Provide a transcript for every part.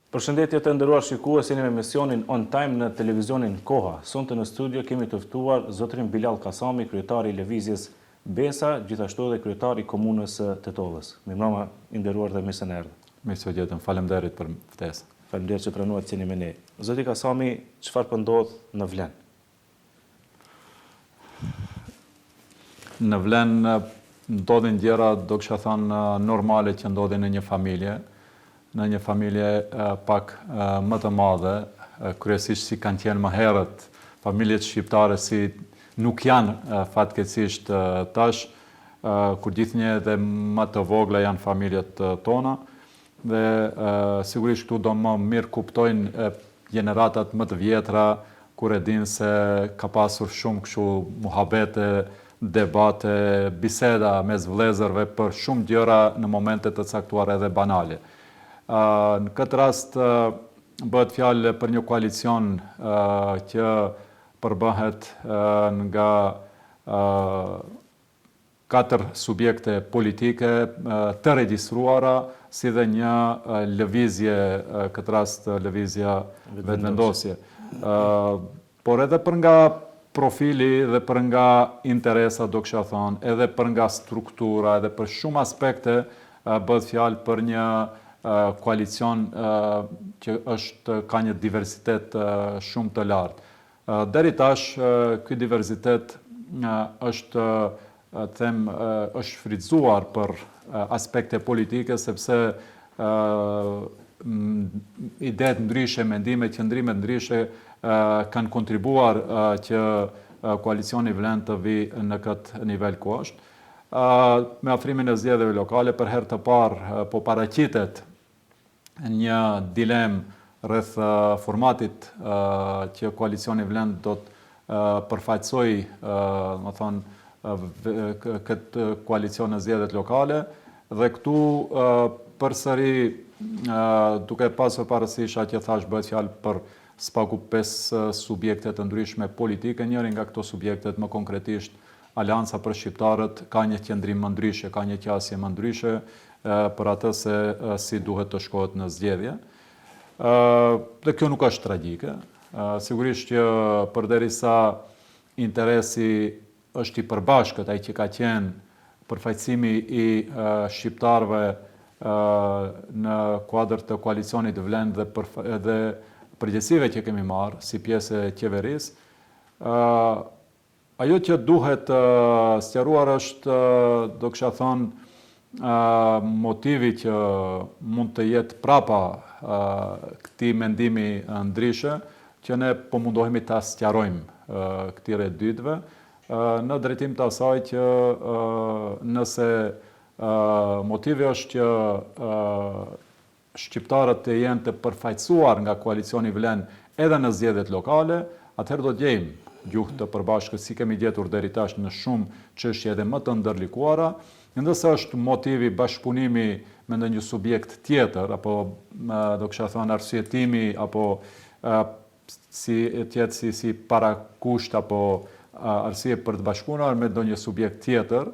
Përshëndetje të nderuar shikues, jeni me emisionin On Time në televizionin Koha. Sonte në studio kemi të ftuar zotrin Bilal Kasami, kryetari i lëvizjes Besa, gjithashtu edhe kryetari i komunës së Tetollës. Mirëmbrëma, i nderuar dhe mirë se erdhët. Mirë se jeni, faleminderit për ftesën. Faleminderit që pranuat të jeni me ne. Zoti Kasami, çfarë po ndodh në Vlen? Në Vlen ndodhin gjëra, do kisha thënë, normale që ndodhin në një familje. Në një familje pak më të madhe, kryesisht si kanë qenë më herët, familjet shqiptare si nuk janë fatkeqësisht tash, kur gjithnjë edhe më të vogla janë familjet tona, dhe sigurisht këtu do më mirë kuptojnë gjeneratat më të vjetra, kur e dinë se ka pasur shumë kështu muhabete, debate, biseda mes vëllezërve për shumë gjëra në momente të caktuara edhe banale. Në këtë rast bëhet fjalë për një koalicion që përbëhet nga 4 subjekte politike të regjistruara, si dhe një lëvizje, këtë rast lëvizja vetëvendosje. Por edhe për nga profili dhe për nga interesa, do kisha thonë, edhe për nga struktura, edhe për shumë aspekte, bëhet fjalë për një koalicion që ka një diversitet shumë të lartë. Deri tash, ky diversitet është shfrytzuar për aspekte politike, sepse idetë ndryshe, mendimet, qëndrimet ndryshe kanë kontribuar që koalicioni Vlen të vi në këtë nivel ku është. Me afrimin e zgjedhjeve lokale, për herë të parë po paraqitet një dilemë rreth formatit që koalicioni Vlen do të përfaqësoj, më thonë, këtë koalicion në zgjedhjet lokale, dhe këtu përsëri duke pasur parasysh që thash bëhet fjalë për spaku 5 subjekte të ndryshme politike, njëri nga këto subjektet më konkretisht Alianca për Shqiptarët ka një qëndrim më ndryshe, ka një qasje më ndryshe për atë se si duhet të shkohet në zgjedhje. Dhe kjo nuk është tragjike. Sigurisht që përderisa interesi është i përbashkët, ai që ka qenë përfaqësimi i shqiptarëve në kuadër të koalicionit Vlen dhe përgjegjësive që kemi marrë si pjesë e qeverisë, ajo që duhet sqaruar është, do kisha thonë, motivi që mund të jetë prapa këtij mendimi ndryshe, që ne po mundohemi ta sqarojmë këtyre dytve, në drejtim të asaj që nëse motivi është që shqiptarët të jenë të përfaqësuar nga koalicioni Vlen edhe në zgjedhjet lokale, atëherë do të gjejmë gjuhë të përbashkët si kemi gjetur deri tash në shumë çështje edhe më të ndërlikuara, ndërsa është motivi bashkëpunimi me ndonjë subjekt tjetër, apo do kisha thënë arsyetimi, apo si parakusht apo arsye për të bashkëpunuar me ndonjë subjekt tjetër,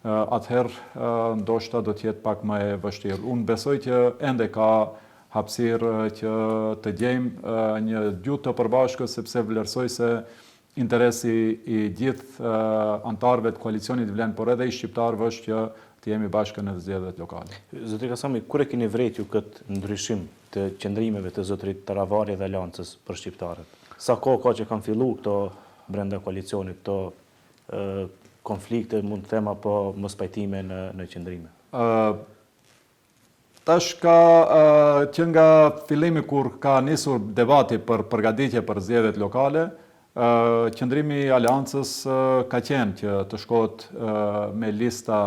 atëherë ndoshta do të jetë pak më e vështirë. Unë besoj që ende ka hapësirë që të gjejmë një gjuhë të përbashkët, sepse vlerësoj se interesi i gjithë antarëve të koalicionit Vlen, por edhe i shqiptarëve është që të jemi bashkë në zgjedhjet lokale. Zoti Kasami, kur e keni vretë ju këtë ndryshim të qëndrimeve të zotërit Taravari dhe Alancës për shqiptarët? Sa kohë ka që kanë filluar këto brenda koalicionit, këto konflikte, mund të them, apo mos pajtime në qëndrime? Tash ka që nga fillimi kur ka nisur debati për përgatitje për zgjedhjet lokale, qëndrimi i Aleancës ka qenë që të shkohet me lista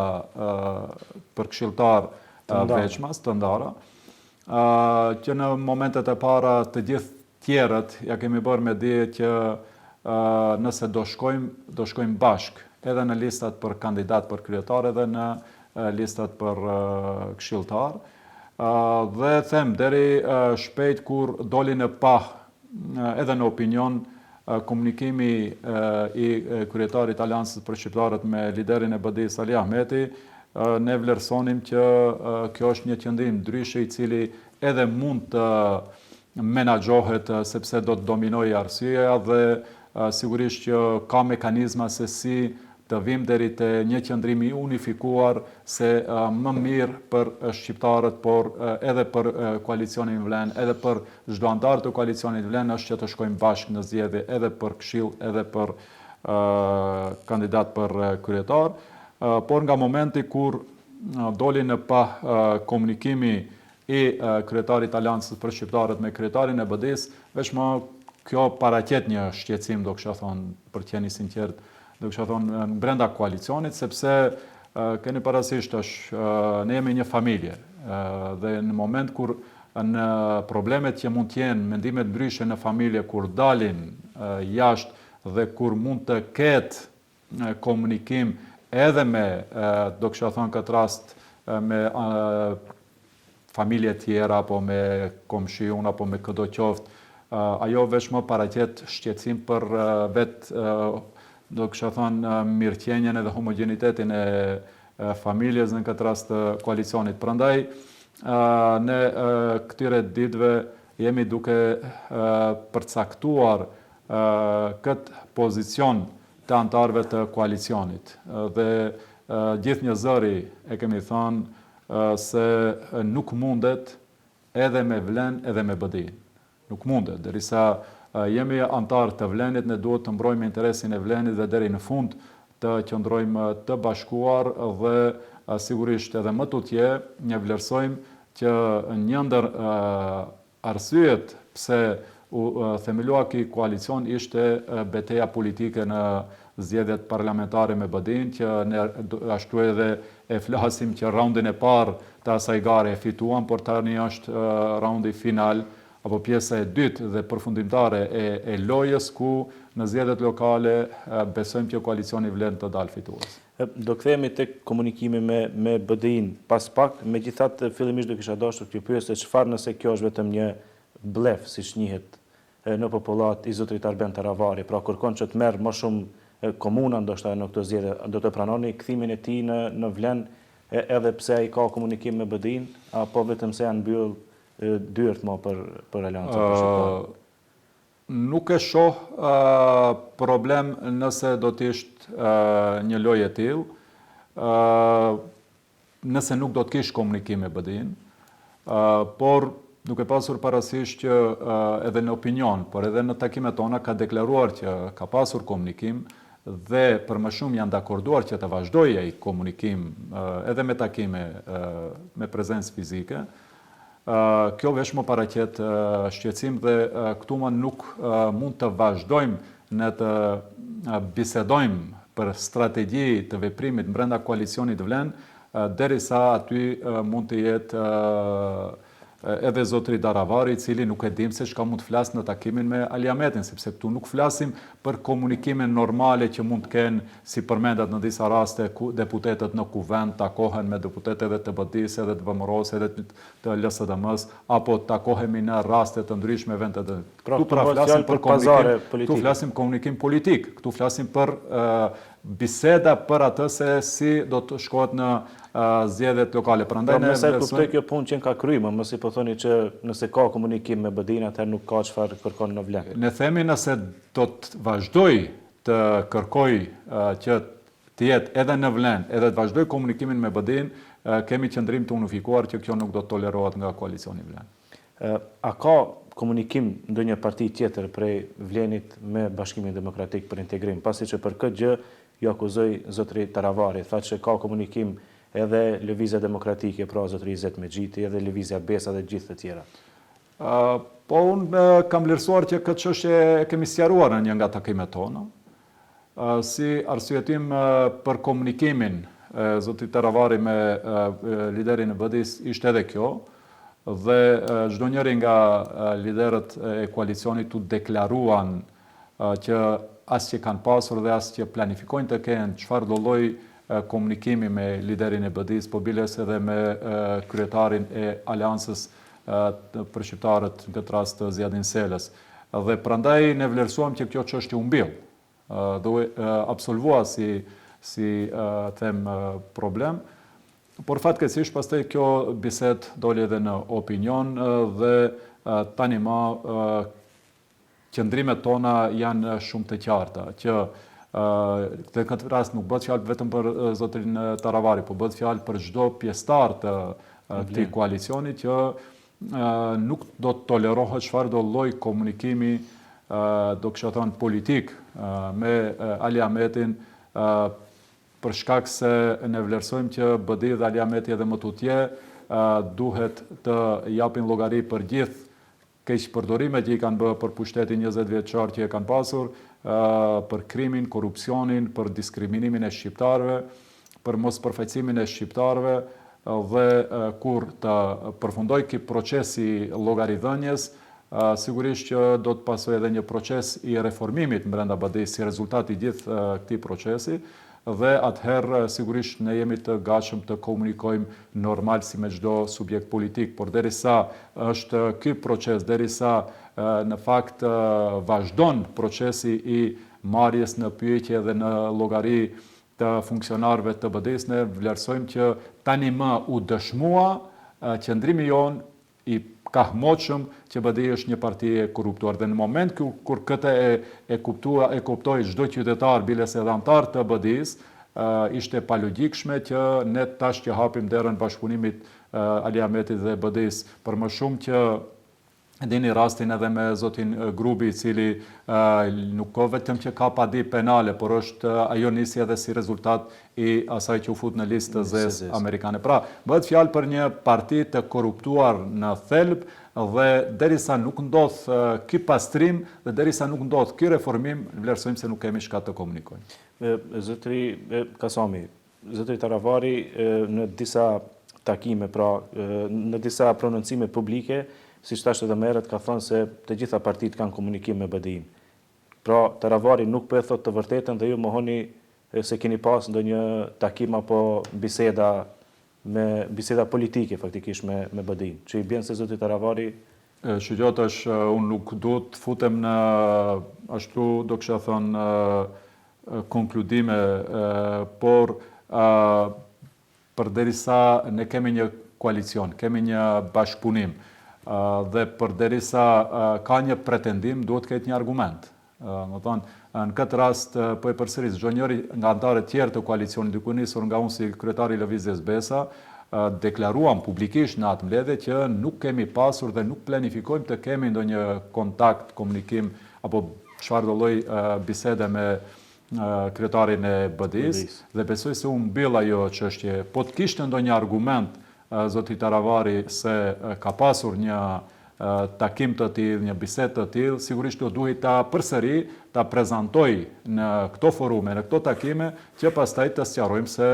për këshilltar veçmas, të ndara, që në momentet e para të gjithë tjerët ja kemi bërë me dije që nëse do shkojmë bashkë, edhe në listat për kandidat për kryetar, edhe në listat për këshilltar. Dhe them, deri shpejt kur doli në pah edhe në opinion komunikimi i kryetarit Aleancës për Shqiptarët me liderin e BD-s Ali Ahmeti, ne vlerësonim që kjo është një qëndrim ndryshe i cili edhe mund të menaxhohet sepse do të dominojë arsyeja dhe sigurisht që ka mekanizma se si të vim deri te një qëndrim i unifikuar se më mirë për shqiptarët, por edhe për koalicionin Vlen, edhe për çdo antar të koalicionit Vlen është që të shkojmë bashkë në zgjedhje edhe për këshill, edhe për kandidat për kryetar, por nga momenti kur doli në pa komunikimi i kryetarit Aleancës për shqiptarët me kryetarin e BD-s, vetëm kjo paraqet një shqetësim, do kisha thonë, për të qenë sinqert, do kisha thonë brenda koalicionit, sepse keni parasysh ne jemi një familje dhe në moment kur në problemet që mund të jenë mendimet ndryshe në familje kur dalin jashtë dhe kur mund të ketë komunikim edhe me, do kisha thonë këtë rast, me familje tjera, apo me komshiun, apo me këdo qoftë, ajo vetëm paraqet shqetësim për vetë, do kisha thonë, mirëqenjen edhe homogenitetin e familjes në këtë rast të koalicionit. Prandaj, ne këtyre ditëve jemi duke përcaktuar këtë pozicion të antarëve të koalicionit. Dhe gjithë një zëri e kemi thënë se nuk mundet edhe me Vlen edhe me BD-n. Nuk mundet, derisa jemi antar të Vlenit, ne duhet të mbrojmë interesin e Vlenit dhe deri në fund të qëndrojmë të bashkuar dhe sigurisht edhe më tutje ne vlerësojmë që një ndër arsyet pse u themelua ky koalicion ishte betejë politike në zgjedhjet parlamentare me BD-n, që ne ashtu edhe e flasim që raundin e parë të asaj gare e fituam, por tani është raundi final apo pjesa e dytë dhe përfundimtare e lojës ku në zgjedhjet lokale besojmë që koalicioni Vlen të dalë fitues. Do kthehemi tek komunikimi me BD-n pas pak, megjithatë fillimisht do kisha dashur t'ju pyes se çfarë nëse kjo është vetëm një blef, siç njihet në popullat i zotrit Arben Taravari, pra kërkon që të merr më shumë komuna ndoshta në këtë zgjedhje, do të pranoni kthimin e tij në Vlen edhe pse ai ka komunikim me BD-n, apo vetëm se janë mbyll dyert më për Aleancën për shqiptarët? Nuk e shoh problem nëse do të ishte një lojë e tillë, nëse nuk do të kish komunikim me BD-n, por duke pasur parasysh që edhe në opinion, por edhe në takimet tona ka deklaruar që ka pasur komunikim dhe për më shumë janë dakorduar që të vazhdojë ai komunikim edhe me takime me prezencë fizike. Kjo vetëm paraqet shqetësim dhe këtu nuk mund të vazhdojmë ne të bisedojmë për strategji të veprimit brenda koalicionit Vlen, derisa aty mund të jetë edhe zotri Daravari, i cili nuk e dim se çka mund të flasë në takimin me Aliametin, sepse këtu nuk flasim për komunikimin normale që mund të kenë, si përmendat në disa raste, deputetët në kuvend takohen me deputetet edhe të BD-s, edhe të VMRO-s, edhe të LSDM-s, apo takohemi në raste të ndryshme vende të. Këtu flasim komunikim politik, këtu flasim për biseda për atë se si do të shkohet në zgjedhjet lokale. Prandaj nëse kuptoj kjo punë që ka kryer, mos i po thoni që nëse ka komunikim me BD-n, atëherë nuk ka çfarë kërkon në Vlen. Ne themi nëse do të vazhdoj të kërkoj që të jetë edhe në Vlen, edhe të vazhdoj komunikimin me BD-n, kemi qëndrim të unifikuar që kjo nuk do të tolerohet nga koalicioni Vlen. A ka komunikim ndonjë parti tjetër prej Vlenit me Bashkimin Demokratik për Integrim, pasi që për këtë gjë ju akuzoi zotri Taravari, tha që ka komunikim edhe Lëvizja Demokratike, pra zotri Izet Mexhiti, edhe Lëvizja Besa dhe gjithë të tjera. Po unë kam vlerësuar që këtë çështje e kemi sqaruar në një nga takimet tona. Si arsyetim për komunikimin zotrit Taravari me liderin e BD-s ishte edhe kjo, dhe çdo njëri nga liderët e koalicionit u deklaruan që as që kanë pasur dhe as që planifikojnë të kenë çfarë do lloj komunikimi me liderin e BD-s, po biles edhe me kryetarin e Aleancës për shqiptarët, në këtë rast Zjadin Selës. Dhe prandaj ne vlerësuam që kjo çështje u mbill. Do absolvua si them problem. Por fatkeqësisht pastaj kjo bisedë doli edhe në opinion dhe tani më qëndrimet tona janë shumë të qarta, që në këtë rast nuk bëhet fjalë vetëm për zotrin Taravari, po bëhet fjalë për çdo pjesëtar të këtij koalicioni që nuk do të tolerohet çfarëdo lloj komunikimi, do kisha thënë politik, me Ali Ahmetin, për shkak se ne vlerësojmë që BDI dhe Ali Ahmeti edhe më tutje duhet të japin llogari për gjithë keqpërdorimet që i kanë bërë për pushtetin 20 vjeçar që e kanë pasur, për krimin, korrupsionin, për diskriminimin e shqiptarëve, për mos përfaqësimin e shqiptarëve, dhe kur të përfundoj ky procesi llogaridhënies, sigurisht që do të pasojë edhe një proces i reformimit brenda BDI-s si rezultat i gjithë këtij procesi, dhe atëherë sigurisht ne jemi të gatshëm të komunikojmë normal si me çdo subjekt politik, por derisa është ky proces, derisa në fakt vazhdon procesi i marrjes në pyetje dhe në llogari të funksionarëve të BDI-s, ne vlerësojmë që tani më u dëshmua qëndrimi jon i kahmoqëm që BDI është një parti e korruptuar. Dhe në moment kur këtë e kuptoi çdo qytetar, biles edhe antar të BDI-s, ishte palogjikshme që ne tash që hapim derën bashkëpunimit Ali Ahmetit dhe BDI-s, për më shumë që dini rastin edhe me zotin Grubi, i cili nuk ka vetëm që ka padi penale, por është ajo nisi edhe si rezultat i asaj që u fut në listë të zezë amerikane. Pra, bëhet fjalë për një parti të korruptuar në thelb, dhe derisa nuk ndodh ky pastrim dhe derisa nuk ndodh ky reformim, vlerësojmë se nuk kemi çka të komunikojmë. Zotri Kasami, zotri Taravari në disa takime, pra në disa prononcime publike, siç thashë edhe më herët, ka thënë se të gjitha partitë kanë komunikim me BDI-n. Pra, Taravari nuk po e thot të vërtetën dhe ju mohoni se keni pas ndonjë takim apo biseda politike faktikisht me BDI-n. Që i bën se zoti Taravari Shqyqotash, unë nuk do të futem në ashtu, do kisha thënë, konkludime, por përderisa ne kemi një koalicion, kemi një bashkëpunim, dhe përderisa ka një pretendim, duhet të ketë një argument. Më thonë, në këtë rast, po e përsëris, çdo njëri nga anëtarët tjerë të koalicionit, duke nisur nga unë si kryetari i Lëvizjes Besa, deklaruam publikisht në atë mbledhje që nuk kemi pasur dhe nuk planifikojmë të kemi ndonjë kontakt, komunikim apo çfarëdo lloj bisede me kryetarin e BDI-s, dhe besoj se u mbyll ajo çështje. Po të kishte ndonjë argument zoti Taravari se ka pasur një takim të tillë, një bisedë të tillë, sigurisht do duhet ta përsëri, ta prezantoj në këto forume, në këto takime, që pastaj të sqarojmë se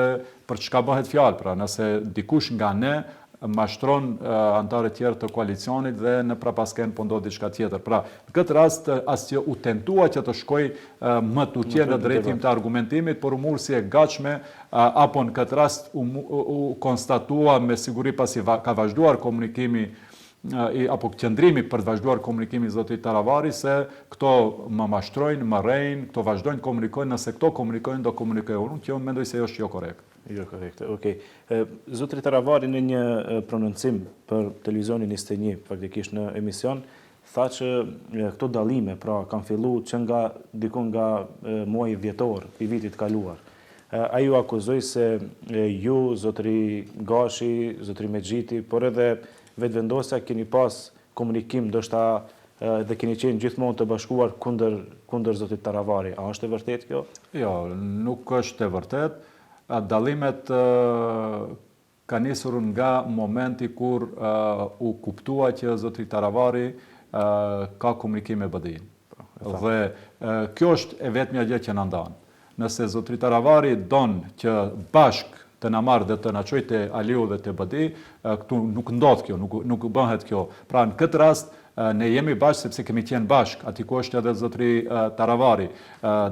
për çka bëhet fjalë. Pra, nëse dikush nga ne mashtron anëtarët tjerë të koalicionit dhe në prapasken po ndodh diçka tjetër. Pra, në këtë rast asgjë u tentua që të shkoj më tutje në drejtim të argumentimit, por u mur si e gatshme, apo në këtë rast u konstatua me siguri pasi ka vazhduar komunikimi apo qëndrimi për të vazhduar komunikimi zotit Taravari, se këto më mashtrojnë, më rrejnë, këto vazhdojnë komunikojnë, nëse këto komunikojnë, do komunikojnë. Unë që mendoj se është jo korrekt. Jo korrekt, okej. Zotri Taravari në një prononcim për televizionin 21, faktikisht në emision, tha që këto dallime, pra, kanë filluar që dikon nga muaji dhjetor i vitit kaluar. Ai ju akuzoi se ju, zotri Gashi, zotri Mexhiti, por edhe vetëvendosja keni pas komunikim ndoshta dhe keni qenë gjithmonë të bashkuar kundër zotit Taravari. A është e vërtet kjo? Jo, nuk është e vërtet. Dallimet ka nisur nga momenti kur u kuptua që zoti Taravari ka komunikim me BDI-n. Dhe kjo është e vetmja gjë që na ndan. Nëse zotri Taravari don që bashk të na marrë dhe të na çojë te Aliu dhe te BDI, këtu nuk ndodh kjo, nuk bëhet kjo. Pra, në këtë rast ne jemi bashkë sepse kemi qenë bashkë, aty ku është edhe zotri Taravari.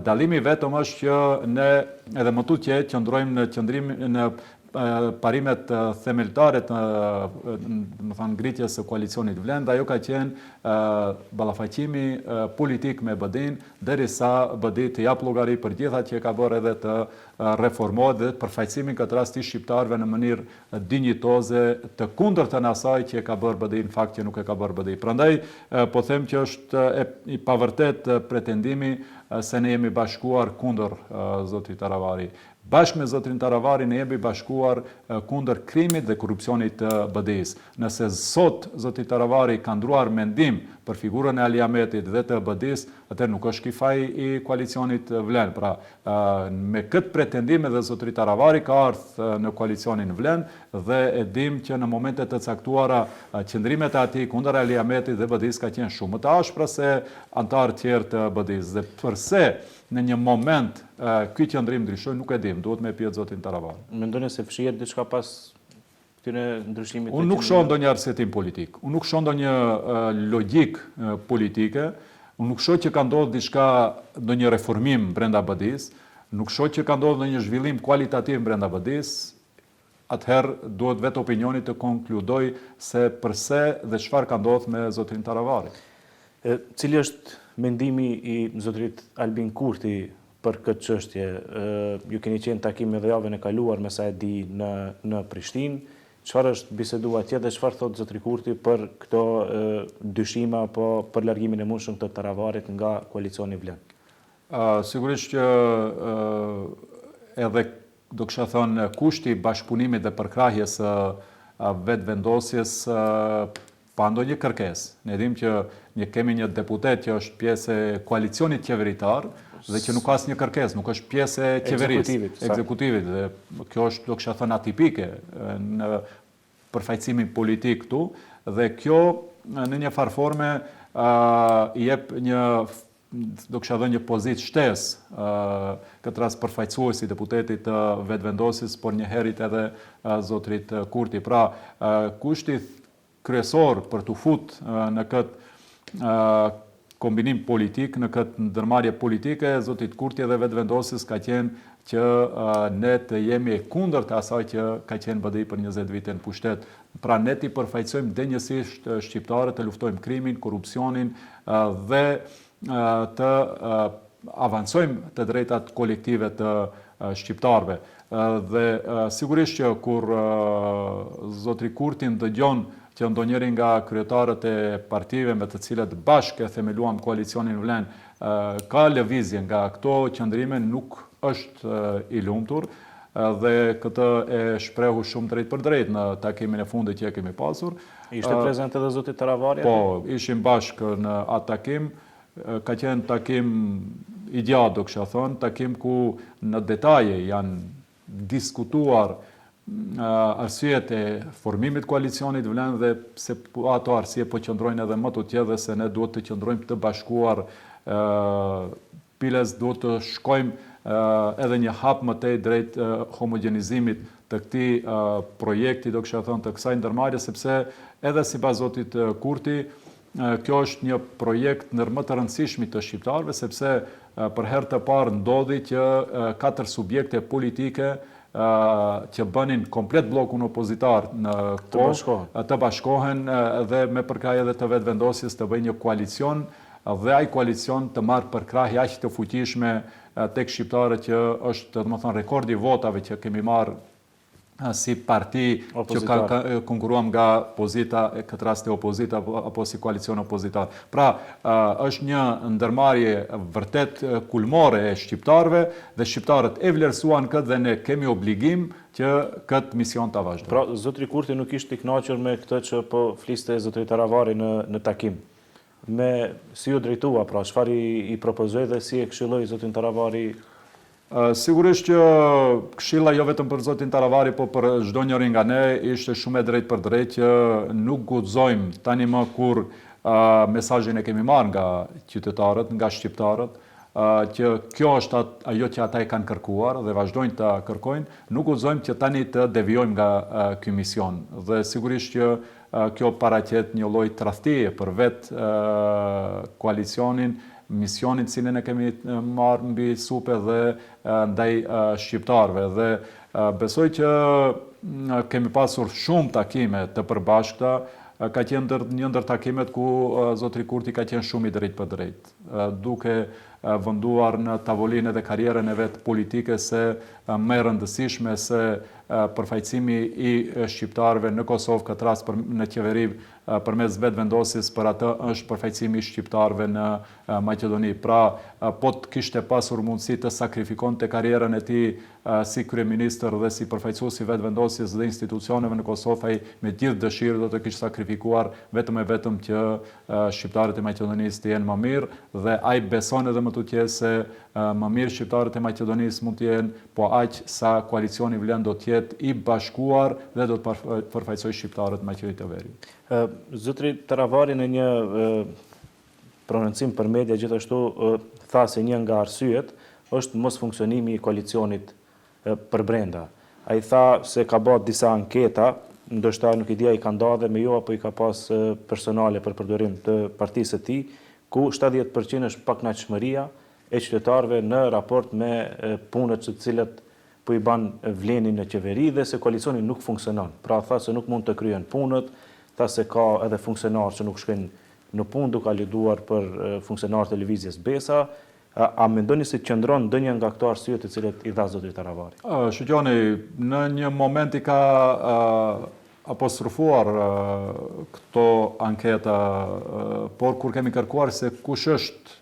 Dallimi vetëm është që ne edhe më tutje qëndrojmë në parimet themeltare të ngritjes së koalicionit Vlen, ajo ka qenë ballafaqimi politik me BD-n, derisa BD të jap llogari për gjitha që ka bërë edhe të reformohet dhe përfaqësimin këtë rast të shqiptarëve në mënyrë dinjitoze, të kundërtën asaj që ka bërë BD, në fakt që nuk e ka bërë BD. Prandaj po them që është i pavërtet pretendimi se ne jemi bashkuar kundër zotit Taravari. Bashkë me zotrin Taravari ne jemi bashkuar kundër krimit dhe korrupsionit të BD-s. Nëse sot zoti Taravari ka ndruar mendim për figurën e Ali Ahmetit dhe të BD-s, atëherë nuk është kifaj i koalicionit Vlen. Pra, me këtë pretendim edhe zotri Taravari ka ardhur në koalicionin Vlen dhe e dim që në momente të caktuara qëndrimet e atij kundër Ali Ahmetit dhe BD-s ka qenë shumë më të ashpra se antarë tjerë të BD-s. Dhe përse në një moment ky qëndrim ndryshoi, nuk e dim, duhet me pyet zotin Taravari. Mendoni se fshihet diçka pas këtyre ndryshimit? Unë nuk shoh ndonjë arsyetim politik. Unë nuk shoh ndonjë logjik politike. Unë nuk shoh që ka ndodhur diçka, ndonjë reformim brenda BD-s. Nuk shoh që ka ndodhur ndonjë zhvillim kualitativ brenda BD-s. Atëherë duhet vetë opinioni të konkludoj se përse dhe çfarë ka ndodhur me zotin Taravari. Cili është mendimi i zotrit Albin Kurti për këtë çështje? Ju keni qenë takim edhe javën e kaluar, me sa e di, në Prishtinë. Çfarë është biseduar atje dhe çfarë thot zotri Kurti për këto dyshime apo për largimin e mundshëm të Taravarit nga koalicioni Vlen? Sigurisht që edhe do kisha thënë kushti i bashkëpunimit dhe përkrahjes së vetëvendosjes pa ndonjë kërkesë. Ne dim që kemi një deputet që është pjesë e koalicionit qeveritar dhe që nuk ka asnjë kërkesë, nuk është pjesë e qeverisë, ekzekutivit. Dhe kjo është, do kisha thënë, atipike në përfaqësimin politik këtu, dhe kjo në një farë forme i jep një, do kisha thënë, një pozitë shtesë këtë rast përfaqësuesi deputetit të vetëvendosjes, por një herët edhe zotrit Kurti. Pra, kushti kryesor për të futur në këtë kombinim politik, në këtë ndërmarrje politike, zotit Kurti dhe vetëvendosjes ka qenë që ne të jemi kundër të asaj që ka qenë BD për 20 vite në pushtet. Pra, ne t'i përfaqësojmë denjësisht shqiptarët, të luftojmë krimin, korrupsionin dhe të avancojmë të drejtat kolektive të shqiptarëve. Dhe sigurisht që kur zotri Kurti dëgjon që ndonjëri nga kryetarët e partive me të cilët bashkë e themeluam koalicionin Vlen ka lëvizje nga këto qëndrime, nuk është i lumtur dhe këtë e shprehu shumë drejt për drejt në takimin e fundit që e kemi pasur. Ishte prezent edhe zoti Taravari? Po, ishim bashkë në atë takim. Ka qenë takim i gjatë, do kisha thënë, takim ku në detaje janë diskutuar arsyet e formimit koalicionit Vlen dhe se ato arsye po qëndrojnë edhe më të tjerë dhe se ne duhet të qëndrojmë të bashkuar, piles duhet të shkojmë edhe një hap më tej drejt homogenizimit të këtij projekti, do kisha thënë, të kësaj ndërmarrje, sepse edhe sipas zotit Kurti kjo është një projekt ndër më të rëndësishmit të shqiptarëve, sepse për herë të parë ndodhi që 4 subjekte politike që bënin komplet blokun opozitar në kohë të bashkohen dhe me përkrahje edhe të vetëvendosjes të bëjnë një koalicion dhe ai koalicion të marrë përkrahje aq të fuqishme tek shqiptarët që është, domethënë, rekordi i votave që kemi marrë si parti që ka konkuruam nga opozita, këtë rast e opozita apo si koalicion opozitar. Pra, është një ndërmarrje vërtet kulmore e shqiptarëve dhe shqiptarët e vlerësuan këtë dhe ne kemi obligim që këtë mision ta vazhdojmë. Pra, zotri Kurti nuk ishte i kënaqur me këtë që po fliste zotri Taravari në takim. Si ju drejtua, pra, çfarë i propozoi dhe si e këshilloi zotin Taravari? Sigurisht që këshilla jo vetëm për zotin Taravari, po për çdo njëri nga ne ishte shumë e drejtë për drejtë që nuk guxojmë tani më kur mesazhin e kemi marrë nga qytetarët, nga shqiptarët, që kjo është ajo që ata e kanë kërkuar dhe vazhdojnë ta kërkojnë, nuk guxojmë që tani të devijojmë nga ky mision. Dhe sigurisht që kjo paraqet një lloj tradhtie për vetë koalicionin, misionin cilin e kemi marrë mbi supe dhe ndaj shqiptarëve. Dhe besoj që kemi pasur shumë takime të përbashkëta, ka qenë një ndër takimet ku zotri Kurti ka qenë shumë i drejt për drejt, duke vënduar në tavolinë dhe karrierën e vetë politike se më e rëndësishme se përfaqësimi i shqiptarëve në Kosovë, këtë rast në qeveri përmes vetëvendosjes, për atë është përfaqësimi i shqiptarëve në Maqedoni. Pra, po të kishte pasur mundësi të sakrifikonte karrierën e tij si kryeministër dhe si përfaqësues i vetëvendosjes dhe institucioneve në Kosovë, ai me gjithë dëshirë do të kishte sakrifikuar vetëm e vetëm që shqiptarët e Maqedonisë të jenë më mirë, dhe ai beson edhe më tutje se më mirë shqiptarët e Maqedonisë mund të jenë, po aq sa koalicioni vlen do të jetë i bashkuar dhe do të përfaqësojë shqiptarët Maqedonisë të Veriut. Zotri Taravari në një prononcim për media gjithashtu tha se një nga arsyet është mos funksionimi i koalicionit për brenda. Ai tha se ka bërë disa anketa, ndoshta nuk i dia i ka ndodhe me jo apo i ka pas personale për përdorim të partisë së tij, ku 70% është pakënaqëmëria e qytetarëve në raport me punët të cilat po i ban vlenin në qeveri dhe se koalicioni nuk funksionon. Pra tha se nuk mund të kryen punët, tha se ka edhe funksionarë që nuk shkojnë në punë, duke aluduar për funksionarë të lëvizjes Besa. A mendoni se qëndron ndonjë nga këto arsye të cilet i dha zotri Taravari? Shqyqoni, në një moment i ka apostrofuar këto anketa, por kur kemi kërkuar se kush është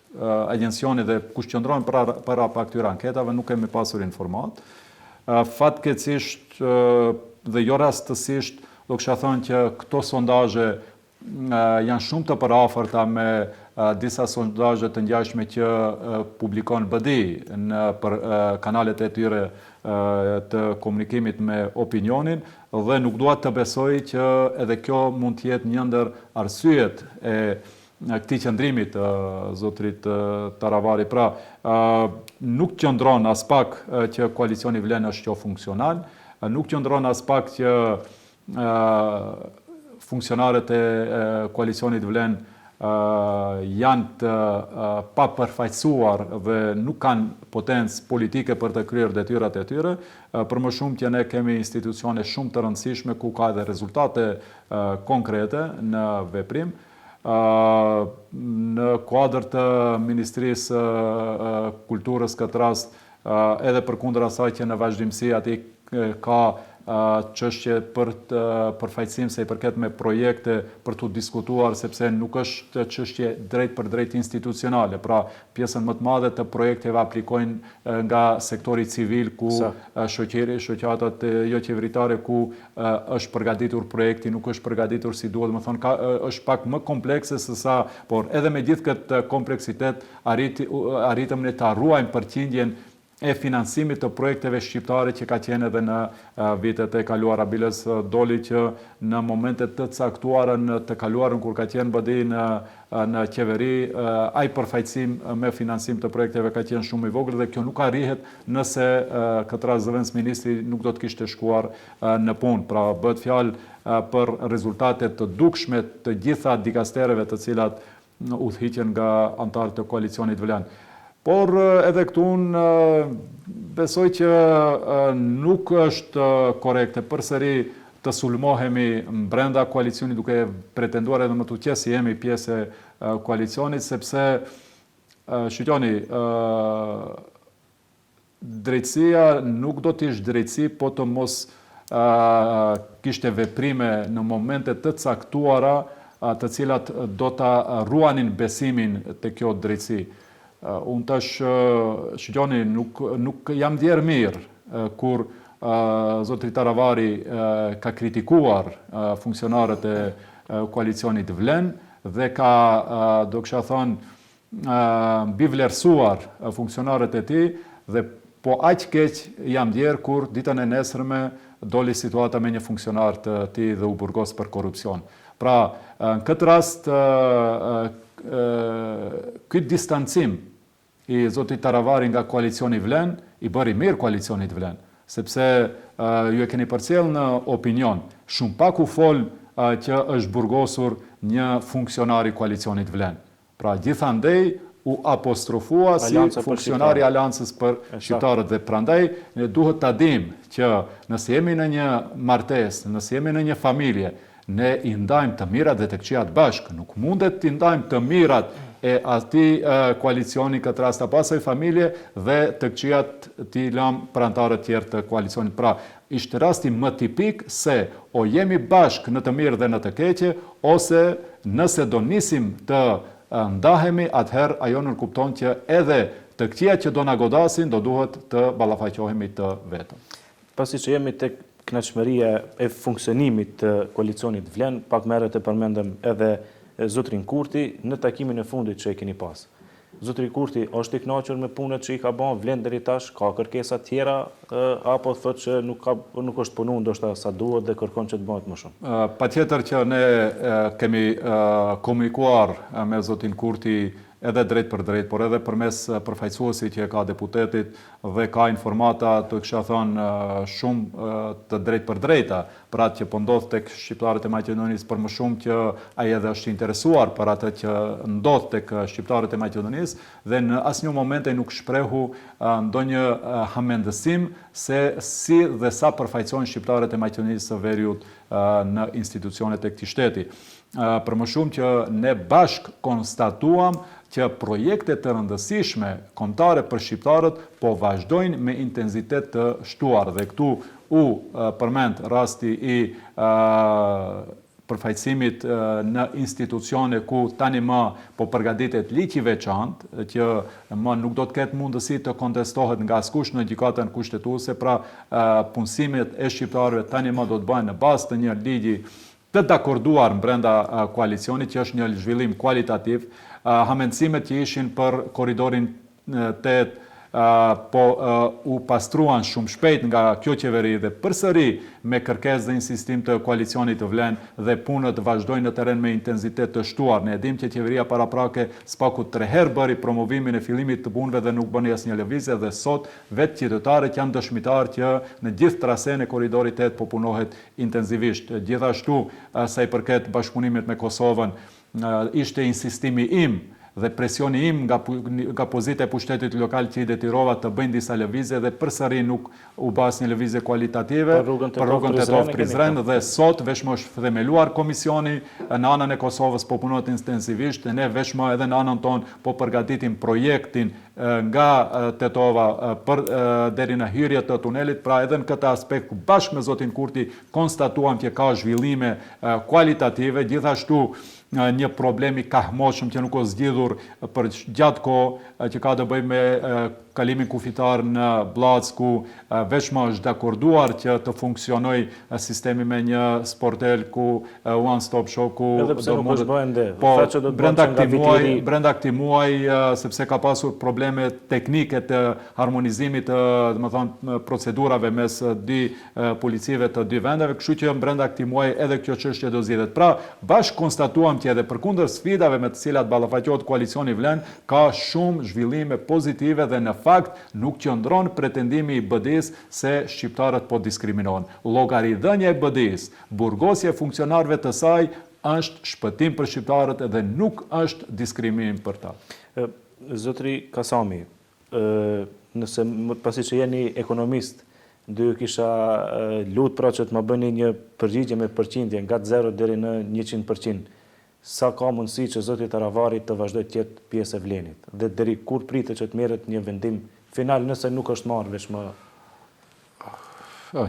agjencioni dhe kush qëndron para këtyre anketave, nuk kemi pasur informat. Fatkeqësisht dhe jo rastësisht, do kisha thënë që këto sondazhe janë shumë të përafërta me disa sondazhe të ngjashme që publikon BDI për kanalet e tyre të komunikimit me opinionin, dhe nuk dua të besoj që edhe kjo mund të jetë një ndër arsyet e këtij qëndrimit zotrit Taravari. Pra, nuk qëndron as pak që koalicioni vlen është jo funksional, nuk qëndron as pak që funksionarët e koalicionit vlen janë të papërfaqësuar dhe nuk kanë potencë politike për të kryer detyrat e tyre, për më shumë që ne kemi institucione shumë të rëndësishme ku ka edhe rezultate konkrete në veprim. Në kuadër të Ministrisë Kulturës këtë rast, edhe përkundër asaj që në vazhdimsi aty ka çështje për përfaqësim se i përket me projekte për të diskutuar, sepse nuk është çështje drejt për drejt institucionale. Pra, pjesën më të madhe të projekteve aplikojnë nga sektori civil, ku shoqatat jo qeveritare, ku është përgatitur projekti, nuk është përgatitur si duhet. Më thonë, është pak më komplekse se sa, por edhe me gjithë këtë kompleksitet arritëm ne ta ruajmë përqindjen e finansimit të projekteve shqiptare që ka qenë edhe në vitet e kaluara. Biles doli që në momentet të caktuara në të kaluarën kur ka qenë BDI në qeveri, ai përfaqësim me finansim të projekteve ka qenë shumë i vogël dhe kjo nuk arrihet nëse këtë rast zëvendës ministri nuk do të kishte shkuar në punë. Pra, bëhet fjalë për rezultate të dukshme të gjitha dikastereve të cilat udhëhiqen nga antarët të koalicionit vlen. Por edhe këtu besoj që nuk është korekte përsëri të sulmohemi brenda koalicionit duke pretenduar edhe më tutje si jemi pjesë e koalicionit, sepse shqyqoni, drejtësia nuk do të ishte drejtësi po të mos kishte veprime në momente të caktuara të cilat do ta ruanin besimin të kjo drejtësi. Unë tash, shqyqoni, nuk jam djerë mirë kur zotri Taravari ka kritikuar funksionarët e koalicionit vlen dhe ka, do kisha thonë, bivlerësuar funksionarët e tij, dhe po aq keq jam djerë kur ditën e nesërme doli situata me një funksionar të tij dhe u burgos për korrupsion. Pra, në këtë rast, këtë distancim i zotrit Taravari nga koalicioni vlen, i bëri mirë koalicionit vlen, sepse ju e keni përcjell në opinion. Shumë pak u fol që është burgosur një funksionar i koalicionit vlen. Pra, gjithandej u apostrofua si funksionari Aleancës për shqiptarët dhe prandaj ne duhet ta dimë që nëse jemi në një martesë, nëse jemi në një familje, ne i ndajmë të mirat dhe të këqijat bashkë. Nuk mundet të ndajmë të mirat e atij koalicioni këtë rast apo asaj familje dhe të këqijat t'i lëm prantarët tjerë të koalicionit. Pra, ishte rasti më tipik se o jemi bashkë në të mirë dhe në të keqe, ose nëse do nisim të ndahemi, atëherë ajo nënkupton që edhe të këqijat që do na godasin, do duhet të ballafaqohemi të vetëm. Pasi që jemi tek kënaqëmëria e funksionimit të koalicionit Vlen, pak më herët e përmendëm edhe zotrin Kurti në takimin e fundit që e keni pas. Zotri Kurti është i kënaqur me punët që i ka bën Vlen deri tash, ka kërkesa tjera apo thotë që nuk është punuar ndoshta sa duhet dhe kërkon që të bëhet më shumë? Patjetër që ne kemi komunikuar me zotin Kurti edhe drejt për drejt, por edhe përmes përfaqësuesit që ka deputetit dhe ka informata të kisha thënë shumë të drejt për drejta për atë që po ndodh tek shqiptarët e Maqedonisë, për më shumë që ai edhe është interesuar për atë që ndodh tek shqiptarët e Maqedonisë dhe në asnjë moment ai nuk shprehu ndonjë hamendësim se si dhe sa përfaqësohen shqiptarët e Maqedonisë së Veriut në institucionet e këtij shteti. Për më shumë që ne bashk konstatuam që projekte të rëndësishme kombëtare për shqiptarët po vazhdojnë me intensitet të shtuar dhe këtu u përmend rasti i përfaqësimit në institucione ku tani më po përgatitet ligj i veçantë që më nuk do të ketë mundësi të kontestohet nga askush në gjykatën kushtetuese, pra punësimet e shqiptarëve tani më do të bëhen në bazë të një ligji të dakorduar brenda koalicionit, që është një zhvillim kualitativ. Hamendësimet që ishin për korridorin 8 po u pastruan shumë shpejt nga kjo qeveri dhe përsëri me kërkesë dhe insistim të koalicionit të Vlen dhe punët vazhdojnë në terren me intensitet të shtuar. Ne e dimë që qeveria paraprake spaku 3 herë bëri promovimin e fillimit të punëve dhe nuk bëni asnjë lëvizje dhe sot vetë qytetarët janë dëshmitar që në gjithë traseën e korridorit 8 po punohet intensivisht. Gjithashtu sa i përket bashkëpunimit me Kosovën, ishte insistimi im dhe presioni im nga pozita e pushtetit lokal që i detyrova të bëjnë disa lëvizje dhe përsëri nuk u bë asnjë lëvizje kualitative për rrugën Tetov-Prizren dhe sot vetëm është themeluar komisioni në anën e Kosovës, po punohet intensivisht dhe ne vetëm edhe në anën tonë po përgatitim projektin nga Tetova për deri në hyrje të tunelit, pra edhe në këtë aspekt bashkë me zotin Kurti konstatuam që ka zhvillime kualitative, gjithashtu një problem i kahmoshëm që nuk është zgjidhur për gjatë kohë që ka të bëjë me kalimin kufitar në Blac, ku vetëm është dakorduar që të funksionojë sistemi me një sportel ku one stop shop ku do mund të bëhen po brenda këtij muaji sepse ka pasur probleme teknike të harmonizimit të, domethënë, procedurave mes dy policive të dy vendeve, kështu që brenda këtij muaji edhe kjo çështje do zgjidhet. Pra, bashkë konstatuam që edhe përkundër sfidave me të cilat ballafaqohet koalicioni Vlen, ka shumë zhvillime pozitive dhe në fakt nuk qëndron pretendimi i BD-s se shqiptarët po diskriminohen. Llogaridhënia e BD-s, burgosja e funksionarëve të saj është shpëtim për shqiptarët dhe nuk është diskrimim për ta. Zotri Kasami, nëse pasi që jeni ekonomist, do kisha lutë pra që të më bëni një përgjigje me përqindje nga 0 deri në 100%. Sa ka mundësi që zoti Taravari të vazhdoj të jetë pjesë e Vlenit dhe deri kur pritet që të merret një vendim final nëse nuk është marrë veç më?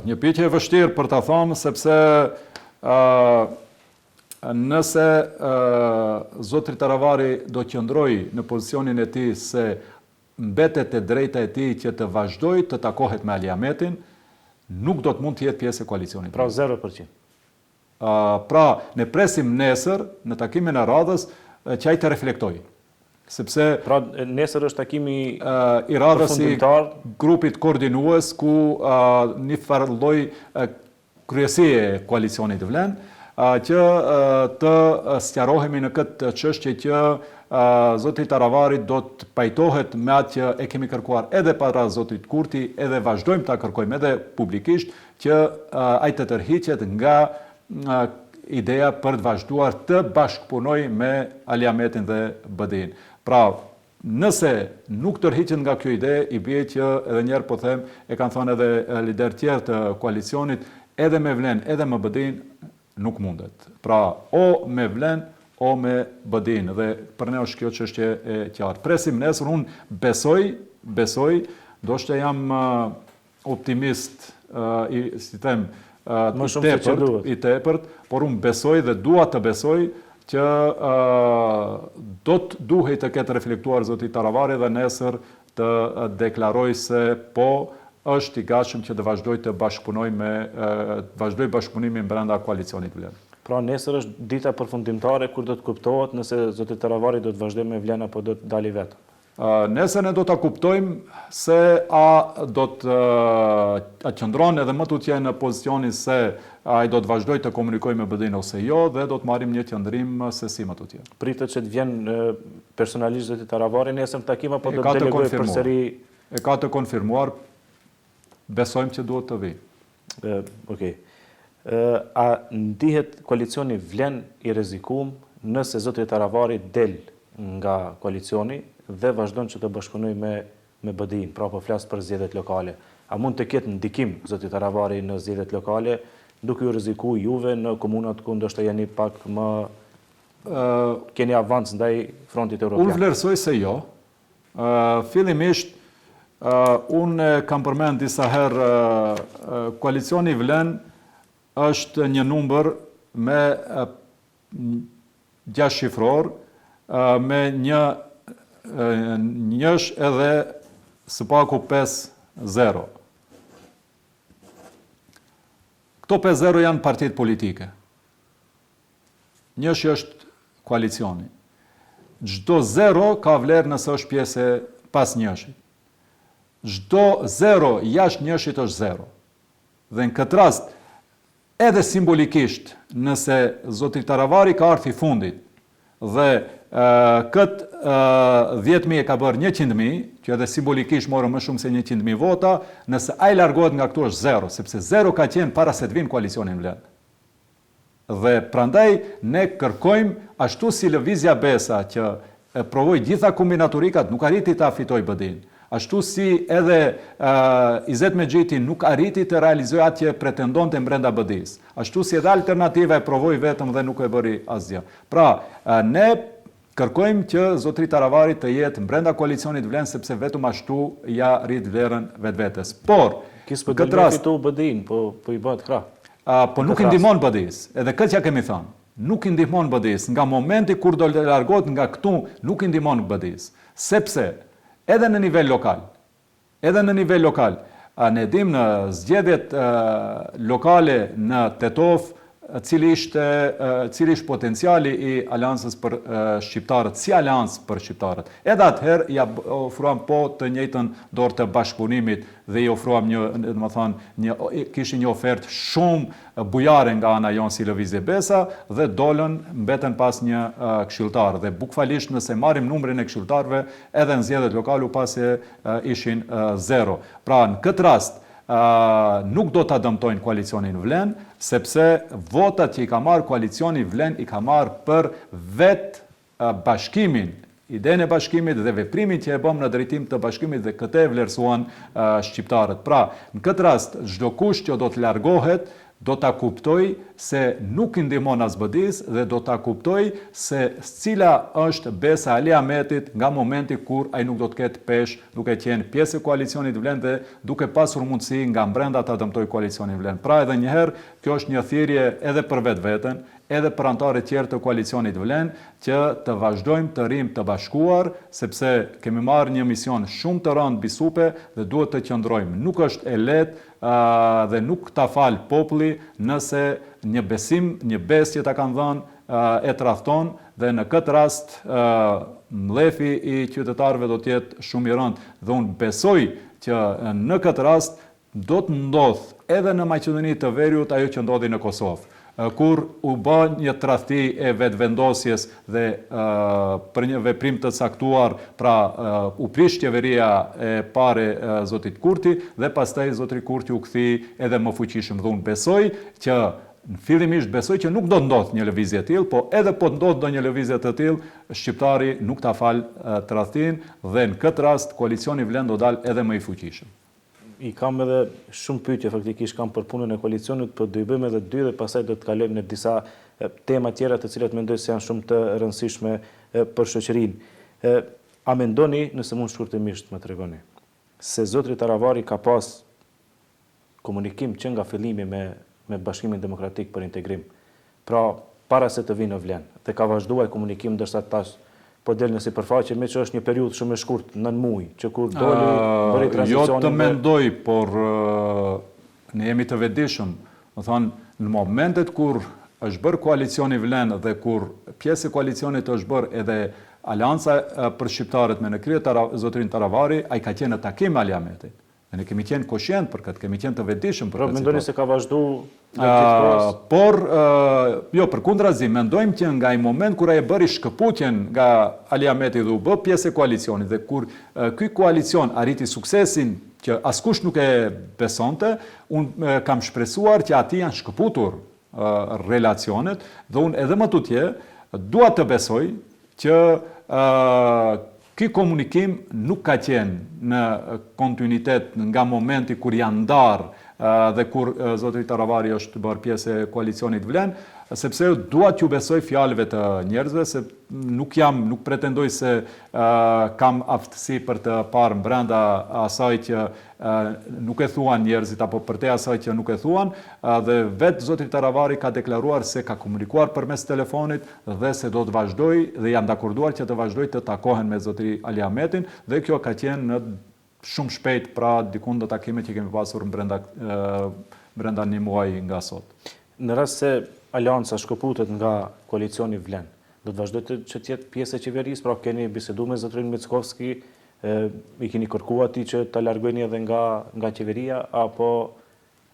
Një pyetje e vështirë për ta thënë, sepse nëse zotri Taravari do qëndrojë në pozicionin e tij se mbetet e drejta e tij që të vazhdojë të takohet me Aliametin, nuk do të mund të jetë pjesë e koalicionit. Pra 0%. Pra, ne presim nesër në takimin e radhës që ai të reflektojë. Sepse pra nesër është takimi i radhës i grupit koordinues ku një farë lloj kryesie e koalicionit Vlen që të sqarohemi në këtë çështje që zoti Taravari do të pajtohet me atë që e kemi kërkuar edhe para zotit Kurti, edhe vazhdojmë ta kërkojmë edhe publikisht që ai të tërhiqet nga ideja për të vazhduar të bashkëpunoj me Aliametin dhe BD-n. Pra, nëse nuk tërhiqen nga kjo ide, i bie që edhe njerë po them, e kanë thënë edhe lider tjerë të koalicionit, edhe me vlen, edhe me BD-n, nuk mundet. Pra, o me vlen, o me BD-n, dhe për ne është kjo çështje e qartë. Presim nesër, unë besoj, do shte jam optimist, i tepërt, por unë besoj dhe dua të besoj që do të duhej të ketë reflektuar zoti Taravari dhe nesër të deklaroj se po është i gatshëm që të vazhdoj të vazhdoj bashkëpunimin brenda koalicionit vlen. Pra nesër është dita përfundimtare kur do të kuptohet nëse zoti Taravari do të vazhdojë me vlen apo do të dali vetëm. Nesër ne do të kuptojmë se a do të qëndron edhe më tutje në pozicionin se a i do të vazhdoj të komunikoj me BD-n ose jo, dhe do të marrim një qëndrim se si më tutje. Pritet që të vjen personalisht zoti Taravari nesër në takim apo do të delegojë përsëri? E ka të konfirmuar, besojmë që duhet të vi. Okej. A ndihet koalicioni vlen i rrezikuar nëse zoti Taravari del nga koalicioni dhe vazhdon që të bashkëpunojë me BD-n, pra po flas për zgjedhjet lokale. A mund të ketë ndikim zoti Taravari në zgjedhjet lokale, duke ju rrezikuar juve në komunat ku ndoshta jeni pak më keni avans ndaj frontit evropian? Unë vlerësoj se jo. Fillimisht unë kam përmend disa herë koalicioni vlen është një numër me 6 shifror, me njësh edhe së paku 5-0. Këto 5-0 janë partitë politike. Njësh është koalicioni. Çdo 0 ka vlerë nëse është pjesë pas njëshit. Çdo 0 jashtë njëshit është 0. Dhe në këtë rast, edhe simbolikisht, nëse zoti Taravari ka ardhur i fundit dhe këtë 10.000 e ka bërë 100.000, që edhe simbolikisht morë më shumë se 100.000 vota, nëse ai largohet nga këtu është 0, sepse 0 ka qenë para se të vinë koalicionin vlen. Dhe prandaj ne kërkojmë ashtu si Lëvizja Besa që provoi gjitha kombinaturikat, nuk arriti ta fitoj BD-n. Ashtu si edhe Izet Mexhiti nuk arriti të realizojë atë që pretendonte brenda BD-s. Ashtu si edhe Alternativa e provoi vetëm dhe nuk e bëri asgjë. Pra, ne kërkojmë që zotri Taravari të jetë brenda koalicionit vlen, sepse vetëm ashtu ja rrit vlerën vetvetes. Por, këtë rast fitu BD-n, po i bëhet krah. Po nuk i ndihmon BD-s, edhe këtë ja kemi thënë. Nuk i ndihmon BD-s, nga momenti kur do të largohet nga këtu, nuk i ndihmon BD-s, sepse edhe në nivel lokal, ne dim në zgjedhjet lokale në Tetov, cili ishte potenciali i aleancës për shqiptarët, si aleancë për shqiptarët. Edhe atëherë ja ofruam po të njëjtën dorë të bashkëpunimit dhe i ofruam kishin një ofertë shumë bujare nga ana jonë si Lëvizje Besa dhe mbeten pas një këshilltar. Dhe bukfalisht nëse marrim numrin e këshilltarëve, edhe në zgjedhjet lokale pasi ishin 0. Pra në këtë rast nuk do të dëmtojnë koalicionin vlen, sepse votat që i ka marrë koalicioni vlen i ka marrë për vetë bashkimin, idenë e bashkimit dhe veprimin që e bëm në drejtim të bashkimit dhe këtë e vlerësuan shqiptarët. Pra, në këtë rast, çdo kush që do të largohet, do ta kuptoj se nuk i ndihmon as BD-s dhe do ta kuptoj se cila është Besa Ali Ahmetit nga momenti kur ai nuk do të ketë peshë, duke qenë pjesë e koalicionit vlen dhe duke pasur mundësi nga brenda ta dëmtojë koalicionin vlen. Pra edhe një herë, kjo është një thirrje edhe për vetveten, edhe për anëtarët tjerë të koalicionit vlen, që të vazhdojmë të rrim të bashkuar, sepse kemi marrë një mision shumë të rëndë bisupe dhe duhet të qëndrojmë. Nuk është e lehtë dhe nuk ta fal populli nëse një besim, një besë që ta kanë dhënë e tradhton dhe në këtë rast mlefi i qytetarëve do të jetë shumë i rëndë dhe unë besoj që në këtë rast do të ndodhë edhe në Maqedoni të Veriut ajo që ndodhi në Kosovë, kur u bë një tradhti e vetvendosjes dhe për një veprim të caktuar, pra u prish qeveria e parë zotit Kurti dhe pastaj zoti Kurti u kthi edhe më fuqishëm. Dhe unë besoj që në fillimisht besoj që nuk do të ndodhë një lëvizje të tillë, po edhe po të ndodhë ndonjë lëvizje të tillë, shqiptari nuk ta fal tradhtin dhe në këtë rast koalicioni Vlen do dalë edhe më i fuqishëm. I kam edhe shumë pyetje faktikisht kam për punën e koalicionit, po do i bëjmë edhe dy dhe pastaj do të kalojmë në disa tema tjera të cilat mendoj se janë shumë të rëndësishme për shoqërinë. A mendoni, nëse mund shkurtimisht më tregoni, se zotri Taravari ka pas komunikim që nga fillimi me Bashkimin Demokratik për Integrim, pra para se të vinë në Vlen, dhe ka vazhduar komunikim ndërsa tash po del në sipërfaqe, me që është një periudhë shumë e shkurtë, 9 muaj, që kur doli bëri tranzicionin. Jo të mendoj, por ne jemi të vetëdijshëm, do thonë në momentet kur është bërë koalicioni Vlen dhe kur pjesë e koalicionit është bërë edhe Alianca për shqiptarët me në krye zotrin Taravari, ai ka qenë në takim me Aliametin. Ne kemi qenë koshient për këtë, kemi qenë të vetëdijshëm për këtë. Mendoni se ka vazhduar por jo, përkundrazi, mendojmë që nga i moment kur ai bëri shkëputjen nga Aliameti dhe u bë pjesë e koalicionit dhe kur ky koalicion arriti suksesin që askush nuk e besonte, unë kam shpresuar që aty janë shkëputur relacionet dhe unë edhe më tutje dua të besoj që ky komunikim nuk ka qenë në kontinuitet nga momenti kur janë ndarë dhe kur zotri Taravari është bërë pjesë e koalicionit Vlen, sepse dua t'ju besoj fjalëve të njerëzve, se nuk pretendoj se kam aftësi për të parë brenda asaj që nuk e thuan njerëzit, apo për te asaj që nuk e thuan, dhe vetë zotri Taravari ka deklaruar se ka komunikuar përmes telefonit dhe se do të vazhdoj dhe janë dakorduar që të vazhdoj të takohen me zotri Aliametin, dhe kjo ka qenë në shumë shpejt, pra dikun do takimet që kemi pasur brenda një muaj nga sot. Në rast se Alianca shkëputet nga koalicioni Vlen, do të vazhdojtë që të jetë pjesë e qeverisë, pra keni bisedu me zotrin Mickovski, i keni kërkuar atij që ta largojeni edhe nga qeveria, apo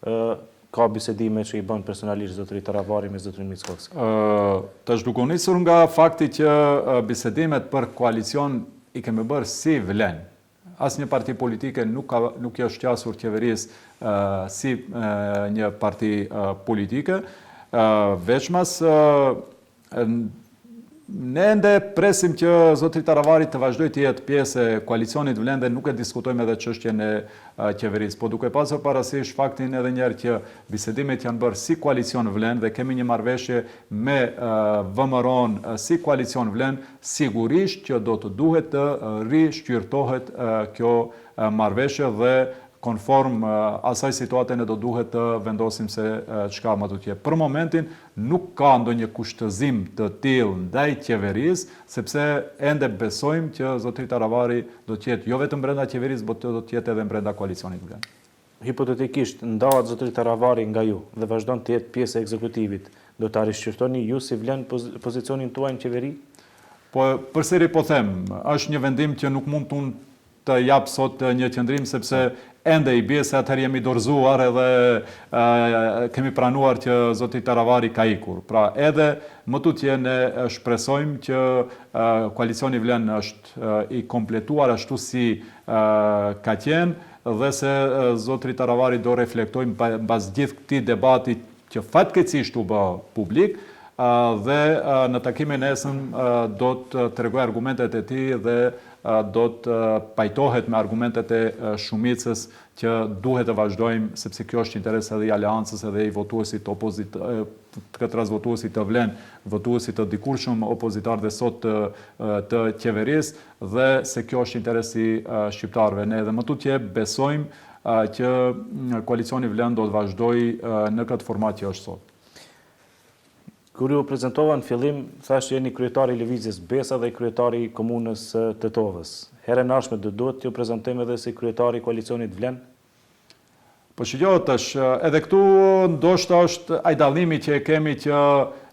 ka bisedime që i bën personalisht zotri Taravari me zotrin Mickovski? Tash duke u nisur nga fakti që bisedimet për koalicion i kemi bërë si Vlen. Asnjë parti politike nuk është shqasur qeverisë si një parti politike, veçmas ne ende presim që zotri Taravari të vazhdoj të jetë pjesë e koalicionit Vlen dhe nuk e diskutojmë edhe çështjen e qeverisë, po duke pasur parasysh faktin edhe njerë që bisedimet janë bërë si koalicion Vlen dhe kemi një marrëveshje me VMRO-n si koalicion Vlen, sigurisht që do të duhet të rishqyrtohet kjo marrëveshje dhe konform asaj situate ne do duhet të vendosim se çka më do të jetë. Për momentin nuk ka ndonjë kushtëzim të tillë ndaj qeverisë, sepse ende besojmë që zotri Taravari do të jetë jo vetëm brenda qeverisë, por do të jetë edhe brenda koalicionit Vlen. Hipotetikisht ndahet zotri Taravari nga ju dhe vazhdon të jetë pjesë e ekzekutivit, do ta rishqyrtoni ju si Vlen pozicionin tuaj në qeveri? Po përsëri po them, është një vendim që nuk mund të jap sot një qëndrim, sepse ende i bie se atëherë jemi dorëzuar edhe kemi pranuar që zotri Taravari ka ikur. Pra edhe më tutje ne shpresojmë që koalicioni Vlen është i kompletuar ashtu si ka qenë dhe se zotri Taravari do reflektojmë mbas gjithë këtij debati që fatkeqësisht u bë publik, dhe në takimin e nesër do të tregoj argumentet e tij dhe do të pajtohet me argumentet e shumicës që duhet të vazhdojmë, sepse kjo është interes edhe i Aleancës edhe i votuesit këtë rast votuesit të Vlen, votuesit të dikurshëm opozitar dhe sot të qeverisë, dhe se kjo është interes i shqiptarëve. Ne edhe më tutje besojmë që koalicioni Vlen do të vazhdojë në këtë format që është sot. Kur ju prezentova në fillim, thashë jeni kryetari i lëvizjes Besa dhe kryetari i komunës Tetovës. Herën ardhshme do duhet t'ju prezantojmë edhe si kryetari i koalicionit Vlen? Po shqyqo, tash, edhe këtu ndoshta është ai dallimi që e kemi që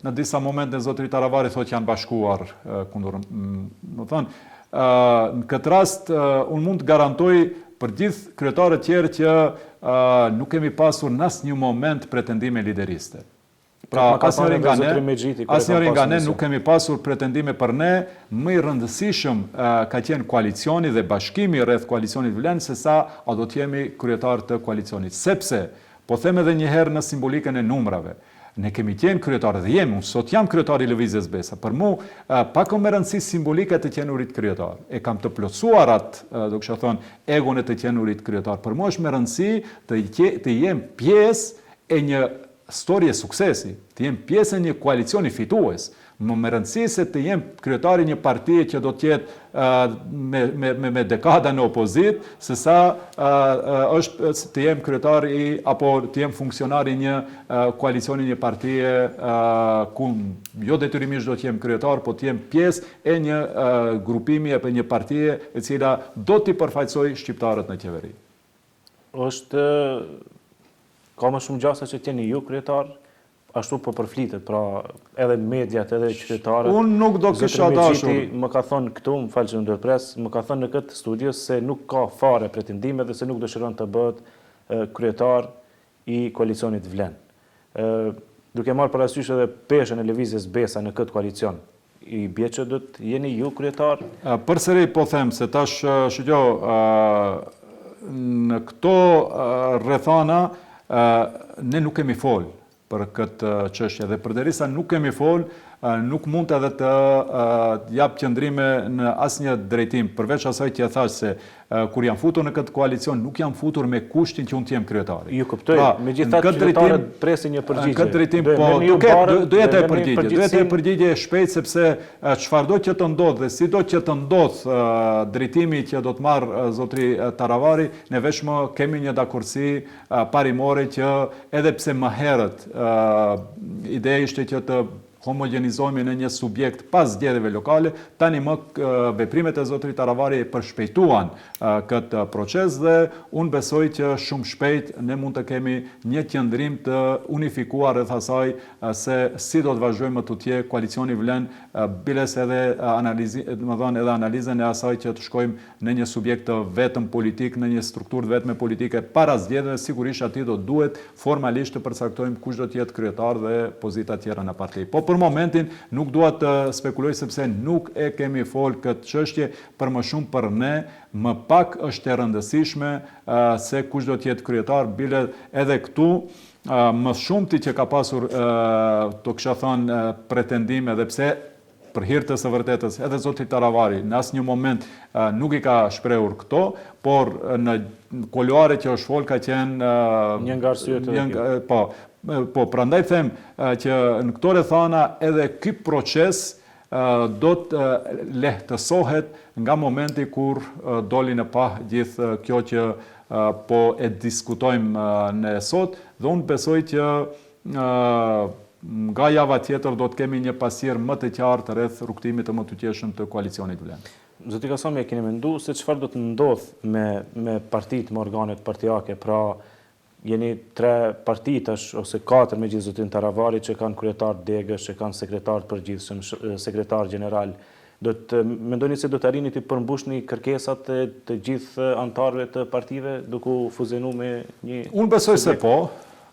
në disa momente zotri Taravari thotë janë bashkuar kundër. Do thonë, në këtë rast unë mund të garantoj për gjithë kryetarët tjerë që nuk kemi pasur në asnjë moment pretendime lideriste. Pra, asnjëri nga ne nuk kemi pasur pretendime për ne, më i rëndësishëm ka qenë koalicioni dhe bashkimi rreth koalicionit Vlen se sa a do të jemi kryetar të koalicionit. Sepse, po them edhe një herë në simbolikën e numrave, Ne kemi qenë kryetarë dhe jemi, unë sot jam kryetari i Lëvizjes Besa. Për mu, pak më rëndësi simbolike të qenurit kryetar. E kam të plotësuar atë, do kësha thonë, egon e të qenurit kryetar. Për mu është më rëndësi të jem pjesë e një storje suksesi, të jem pjesë e një koalicioni fitues. Më rëndësi se të jem kryetari një partije që do tjetë me dekada në opozit, se sa është të jem kryetari apo të jem funksionari një koalicioni një partije ku jo detyrimisht do të jem kryetar, po të jem pjesë e një grupimi apo një partije e cila do t'i përfaqësoj shqiptarët në qeveri. Ka më shumë gjasa që t'jeni ju kryetar, ashtu po përflitet, pra edhe mediat, edhe qytetarët. Unë nuk do kisha dashur. Më ka thënë këtu, më falë që në ndërpres, më ka thënë në këtë studio se nuk ka fare pretendime dhe se nuk dëshiron të bëhet kryetar i koalicionit Vlen. Duke marrë parasysh edhe peshën e Lëvizjes Besa në këtë koalicion, i bie që do të jeni ju kryetar? Përsëri po them se tash shqyqo, në këto rrethana ne nuk kemi folë për këtë çështje dhe përderisa nuk kemi fol, nuk mund edhe të jap qëndrime në asnjë drejtim, përveç asaj që thash se kur jam futur në këtë koalicion, nuk jam futur me kushtin që unë të jem kryetari. Ju kuptoj, megjithatë qytetarët presin një përgjigje. Në këtë drejtim, po, do jetë e përgjigje. Do jetë e përgjigje shpejt sepse çfarëdo që të ndodh dhe sido që të ndodh drejtimi që do të marr zotri Taravari, ne vetëm kemi një dakordsi parimore që edhe pse më herët ideja ishte që të homogenizohemi në një subjekt pas zgjedhjeve lokale, tani më veprimet e zotrit Taravari përshpejtuan këtë proces dhe unë besoj që shumë shpejt ne mund të kemi një qëndrim të unifikuar rreth asaj se si do të vazhdojmë të tje koalicioni Vlen, biles edhe analizën e asaj që të shkojmë në një subjekt të vetëm politik, në një strukturë vetme politike para zgjedhjeve, sigurisht aty do duhet formalisht të përcaktojmë kush do të jetë kryetar dhe pozita tjera në parti. Po për momentin nuk dua të spekuloj sepse nuk e kemi fol këtë çështje për më shumë për ne, më pak është e rëndësishme se kush do të jetë kryetar, bile edhe këtu më shumë ti që ka pasur të kisha thënë pretendime edhe pse për hir të së vërtetës edhe zoti Taravari në asnjë moment nuk i ka shprehur këto, por në kuluare që është fol ka qenë një nga arsyet. Po, prandaj them që në këto rrethana edhe ky proces do të lehtësohet nga momenti kur doli në pa gjithë kjo që po e diskutojmë ne sot, dhe unë besoj që nga java tjetër do të kemi një pasierë më të qartë rreth rrugtimit të më të qeshëm të koalicionit Vlen. Zoti Kasami, e keni menduar se çfarë do të ndodh me partitë, me organet partijake, pra jeni 3 parti tash ose 4 me gjithë zotin Taravari që kanë kryetar degësh, që kanë sekretar të përgjithshëm, sekretar general. Mendoni se do të arrini të përmbushni kërkesat të gjithë antarëve të partive duke u fuzionu me një... Unë besoj se po.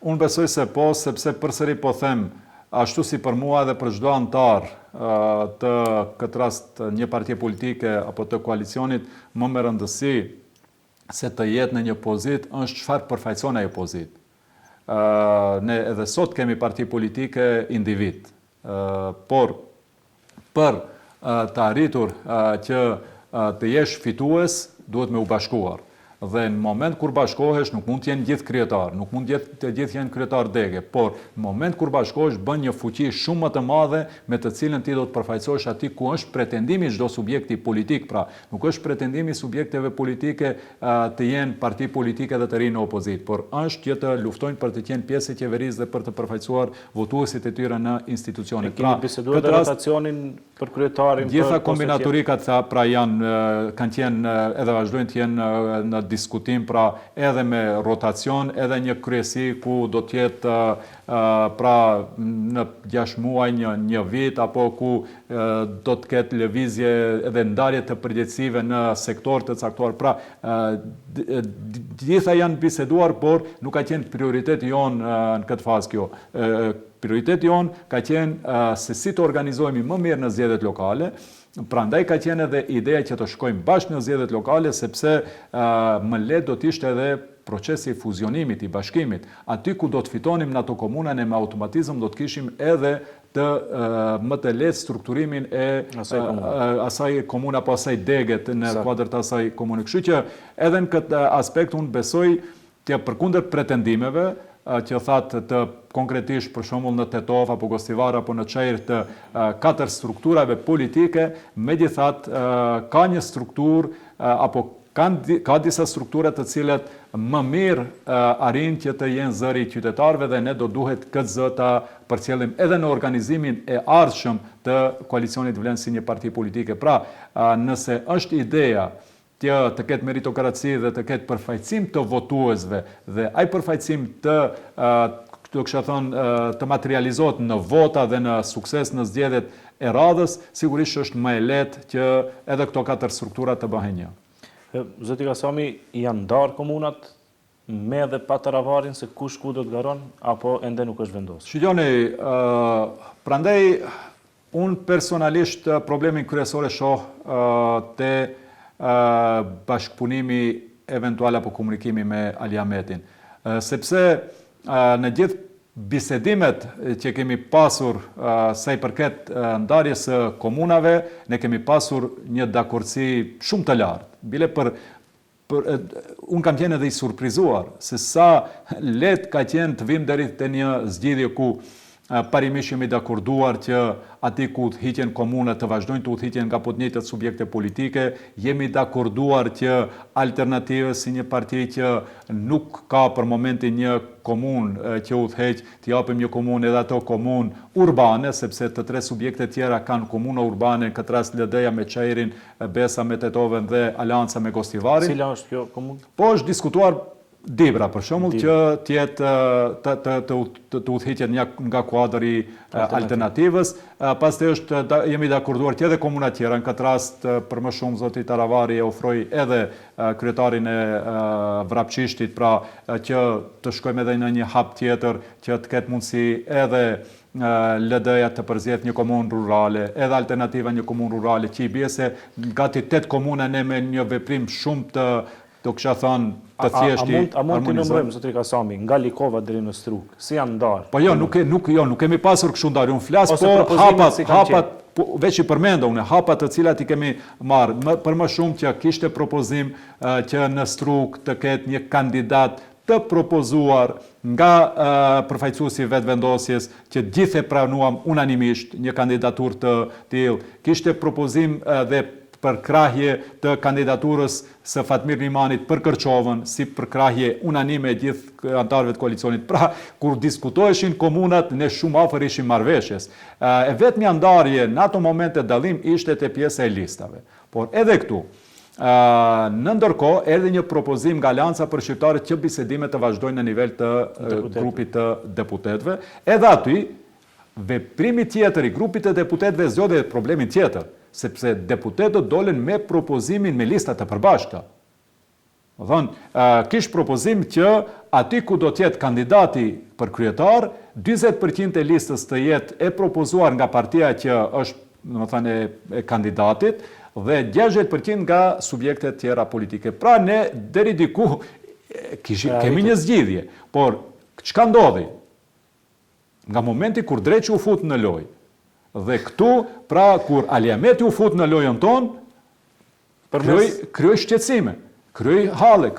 Unë besoj se po, sepse përsëri po them, ashtu si për mua dhe për çdo antar të këtë rast një partie politike apo të koalicionit, më me rëndësi se të jetë në një pozit është çfarë përfaqëson ajo pozit. Ne edhe sot kemi parti politike individ, por për të arritur që të jesh fitues, duhet me u bashkuar. Dhe në moment kur bashkohesh nuk mund të jenë gjithë kryetar, nuk mund të gjithë jenë kryetar dege, por në moment kur bashkohesh bën një fuqi shumë më të madhe me të cilën ti do të përfaqësohesh aty ku është pretendimi çdo subjekti politik, pra nuk është pretendimi subjekteve politike të jenë parti politike dhe të rinë në opozit, por është që të luftojnë për të qenë pjesë e qeverisë dhe për të përfaqësuar votuesit e tyre në institucionet. Pra, biseduar dhe rotacionin për kryetarin... Gjitha kombinaturikat pra kanë qenë edhe vazhdojnë të jenë në diskutim, pra edhe me rotacion, edhe një kryesi ku do tjetë pra në 6 muaj, një vit, apo ku do të ketë lëvizje edhe ndarje të përgjegjësive në sektor të caktuar. Pra, gjitha janë biseduar, por nuk ka qenë prioritet jonë në këtë fazë kjo. prioriteti jonë ka qenë se si të organizohemi më mirë në zgjedhjet lokale. Prandaj ka qenë edhe ideja që të shkojmë bashkë në zgjedhjet lokale, sepse më lehtë do të ishte edhe procesi i fuzionimit, i bashkimit. Aty ku do të fitonim në ato komuna, ne me automatizëm do të kishim edhe të më të lehtë strukturimin e asaj komune apo asaj deget në kuadër të asaj komune. Kështu që edhe në këtë aspekt unë besoj që përkundër pretendimeve që thatë të konkretisht për shembull në Tetov apo Gostivar apo në Çajër të 4 strukturave politike, megjithatë ka një strukturë apo ka disa struktura të cilat më mirë arrin që të jenë zëri i qytetarëve dhe ne do duhet këtë zë ta përcjellim edhe në organizimin e ardhshëm të koalicionit vlen si një parti politike. Pra, nëse është ideja të ketë meritokraci dhe të ketë përfaqësim të votuesve dhe ai përfaqësim të materializohet në vota dhe në sukses në zgjedhjet e radhës, sigurisht është më e lehtë që edhe këto 4 struktura të bëhen një. Zoti Kasami, janë ndarë komunat me dhe pa taravarin se kush ku do të garon apo ende nuk është vendosur? Shikoni, prandaj unë personalisht problemin kryesor e shoh te bashkëpunimi eventual apo komunikimi me Aliametin. Sepse në gjithë bisedimet që kemi pasur sa i përket ndarjes së komunave, ne kemi pasur një dakordsi shumë të lartë. Bile unë kam qenë edhe i surprizuar se sa lehtë ka qenë të vim deri te një zgjidhje ku parimisht jemi dakorduar që ati ku udhëhiqen komunat të vazhdojnë të udhëhiqen nga po të njëjtat subjekte politike, jemi dakorduar që alternative si një parti që nuk ka për momentin një komunë që udhëheq, të japim një komunë edhe ato komunë urbane, sepse të 3 subjekte tjera kanë komuna urbane, në këtë rast LD-ja me Çajrin, Besa me Tetovën dhe Alanca me Gostivarin. Cila është kjo komunë? Po është diskutuar Dibra, për shembull, që tjetë të udhëhiqet nga kuadri alternativës. Pastaj jemi dakorduar që edhe komuna tjera, në këtë rast për më shumë zoti Taravari e ofroi edhe kryetarin e Vrapçishtit, pra që të shkojmë edhe në një hap tjetër që të ketë mundësi edhe LD-ja të përzjet një komunë rurale, edhe alternativa një komunë rurale, që i bie se gati 8 komuna ne me një veprim shumë do kisha thënë të thjeshti. A mund të numërojmë, zotri Kasami, nga Likova deri në Struk, si janë ndarë? Po jo, nuk kemi pasur kështu ndarje. Unë flas po hapat, veç i përmenda unë, hapat të cilat i kemi marrë, për më shumë që kishte propozim që në Struk të ketë një kandidat të propozuar nga përfaqësuesi vetëvendosjes që gjithë e pranuam unanimisht një kandidaturë të tillë. Kishte propozim dhe përkrahje të kandidaturës së Fatmir Nimanit për Kërçovën, si përkrahje unanime e gjithë anëtarëve të koalicionit. Pra, kur diskutoheshin komunat, ne shumë afër ishim marrëveshjes. E vetmja ndarje në ato momente dallim ishte te pjesa e listave. Por edhe këtu, në ndërkohë, erdhi një propozim nga Alanca për shqiptarët që bisedimet të vazhdojnë në nivel të grupit të deputetëve. Edhe aty, veprimi tjetër i grupit të deputetëve zgjodhi problemin tjetër, sepse deputetët dolen me propozimin me listat të përbashkëta. Kish propozim që aty ku do t'jetë kandidati për kryetar, 20% e listës të jetë e propozuar nga partia që është e kandidatit dhe 60% nga subjektet tjera politike. Pra ne deri diku kemi një zgjidhje, por çka ndodhi? Nga momenti kur Dreqi u fut në lojë, dhe këtu, pra, kur Aliameti u fut në lojën tonë, kryoj shqetësime, kryoj halle,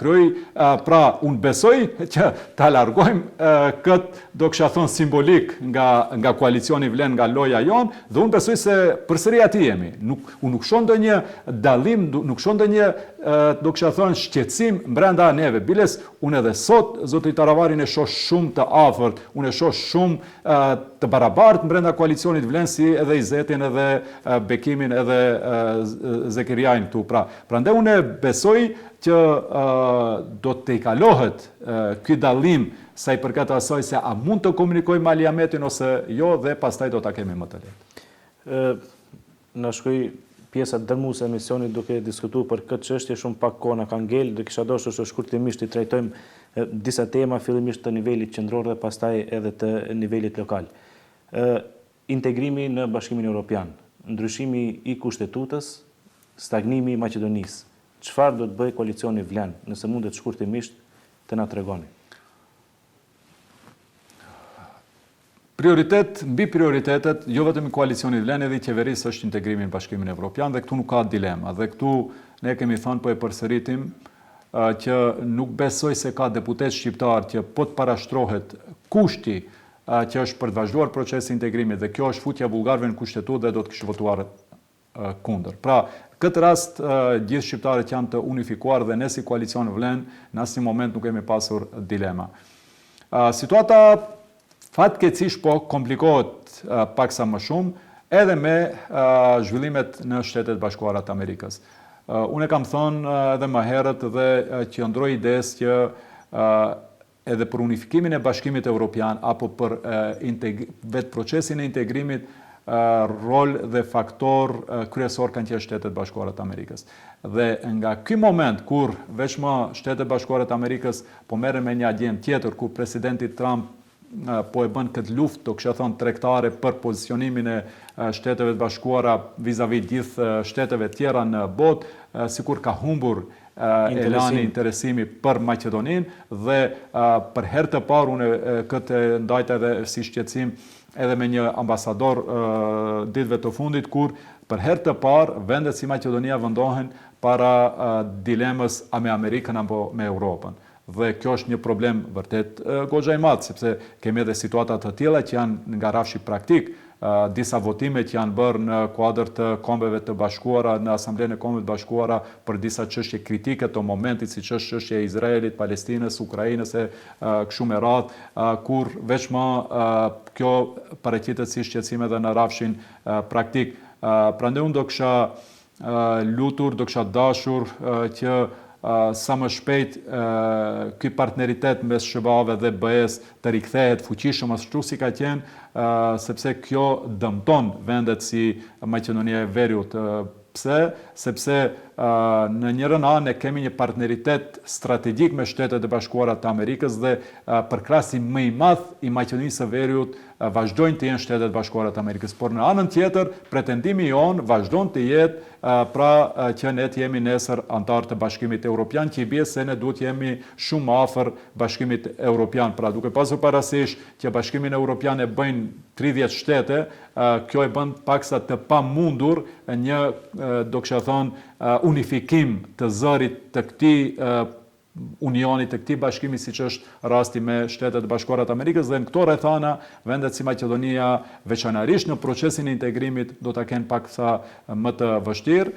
pra, unë besoj që ta largojmë këtë, do kisha thonë, simbolik nga koalicioni vlen nga loja jonë, dhe unë besoj se përsëri aty jemi. Unë nuk shoh ndonjë dallim, nuk shoh ndonjë, do kisha thonë, shqetësim brenda neve. Biles, unë edhe sot, zoti Taravarin e shoh shumë të afërt, unë e shoh shumë të barabartë brenda koalicionit vlen si edhe Izetin edhe Bekimin edhe Zekeriajin këtu. Prandaj unë besoj që do të i kalohet ky dallim sa i përket asaj se a mund të komunikojmë me Aliametin ose jo, dhe pastaj do ta kemi më të lehtë. Në shkoj pjesa dërmuese e emisionit duke diskutuar për këtë çështje shumë pak kohë na ka ngel, do kisha dashur të shkurtimisht të trajtojmë disa tema fillimisht të nivelit qendror dhe pastaj edhe të nivelit lokal. integrimi në Bashkimin Evropian, ndryshimi i kushtetutës, stagnimi i Maqedonisë. Çfarë do të bëjë koalicioni Vlen, nëse mundet shkurtimisht të na tregoni? Mbi prioritetet, jo vetëm i koalicionit Vlen, edhe i qeverisë është integrimi në Bashkimin Evropian dhe këtu nuk ka dilema. Dhe këtu ne kemi thënë, po e përsëritim, që nuk besoj se ka deputet shqiptar që po të parashtrohet kushti që është për të vazhduar procesi integrimit dhe kjo është futja bulgarëve në kushtetutë dhe do të kishte votuar kundër. Pra, këtë rast gjithë shqiptarët janë të unifikuar dhe ne si koalicion Vlen në asnjë moment nuk kemi pasur dilema. Situata fatkeqësisht po komplikohet paksa më shumë edhe me zhvillimet në Shtetet Bashkuara të Amerikës. Unë e kam thënë edhe më herët dhe qëndroj idesë që edhe për unifikimin e Bashkimit Evropian apo për vetë procesin e integrimit, rol dhe faktor kryesor kanë qenë Shtetet Bashkuara të Amerikës. Dhe nga ky moment kur veç më Shtetet Bashkuara të Amerikës po merren me një agjendë tjetër, ku presidenti Trump po e bën këtë luftë, do kisha thënë tregtare për pozicionimin e Shteteve të Bashkuara vis-a-vis gjithë shteteve tjera në botë, sikur ka humbur elani interesimi për Maqedoninë dhe për herë të parë unë këtë ndajta edhe si shqetësim edhe me një ambasador ditëve të fundit, kur për herë të parë vendet si Maqedonia vendohen para dilemës a me Amerikën apo me Europën. Dhe kjo është një problem vërtet goxha i madh, sepse kemi edhe situata të tilla që janë nga rafshi praktik, disa votime që janë bërë në kuadër të Kombeve të Bashkuara, në Asamblenë e Kombeve të Bashkuara për disa çështje kritike të momentit, siç është çështja e Izraelit, Palestinës, Ukrainës e kështu me radhë, kur veç më kjo paraqitet si shqetësim edhe në rafshin praktik. Prandaj unë do kisha lutur, do kisha dashur që sa më shpejt ky partneritet mes SBA-ve dhe BE-s të rikthehet fuqishëm ashtu si ka qenë, sepse kjo dëmton vendet si Maqedonia e Veriut. Pse? Sepse në njërin anë kemi një partneritet strategjik me Shtetet e Bashkuara të Amerikës dhe përkrahasi më i madh i Maqedonisë së Veriut vazhdojnë të jenë Shtetet Bashkuara të Amerikës, por në anën tjetër pretendimi jon vazhdon të jetë pra që ne të jemi nesër antar të Bashkimit Evropian, që i bie se ne duhet jemi shumë afër Bashkimit Evropian. Pra duke pasur parasysh që Bashkimin Evropian e bëjnë 30 shtete, kjo e bën paksa të pamundur një, do kisha thënë, unifikim të zërit të këtij unioni, të këtij bashkimi, siç është rasti me Shtetet e Bashkuara të Amerikës, dhe në këto rrethana vendet si Maqedonia, veçanërisht në procesin e integrimit, do ta kenë paksa më të vështirë.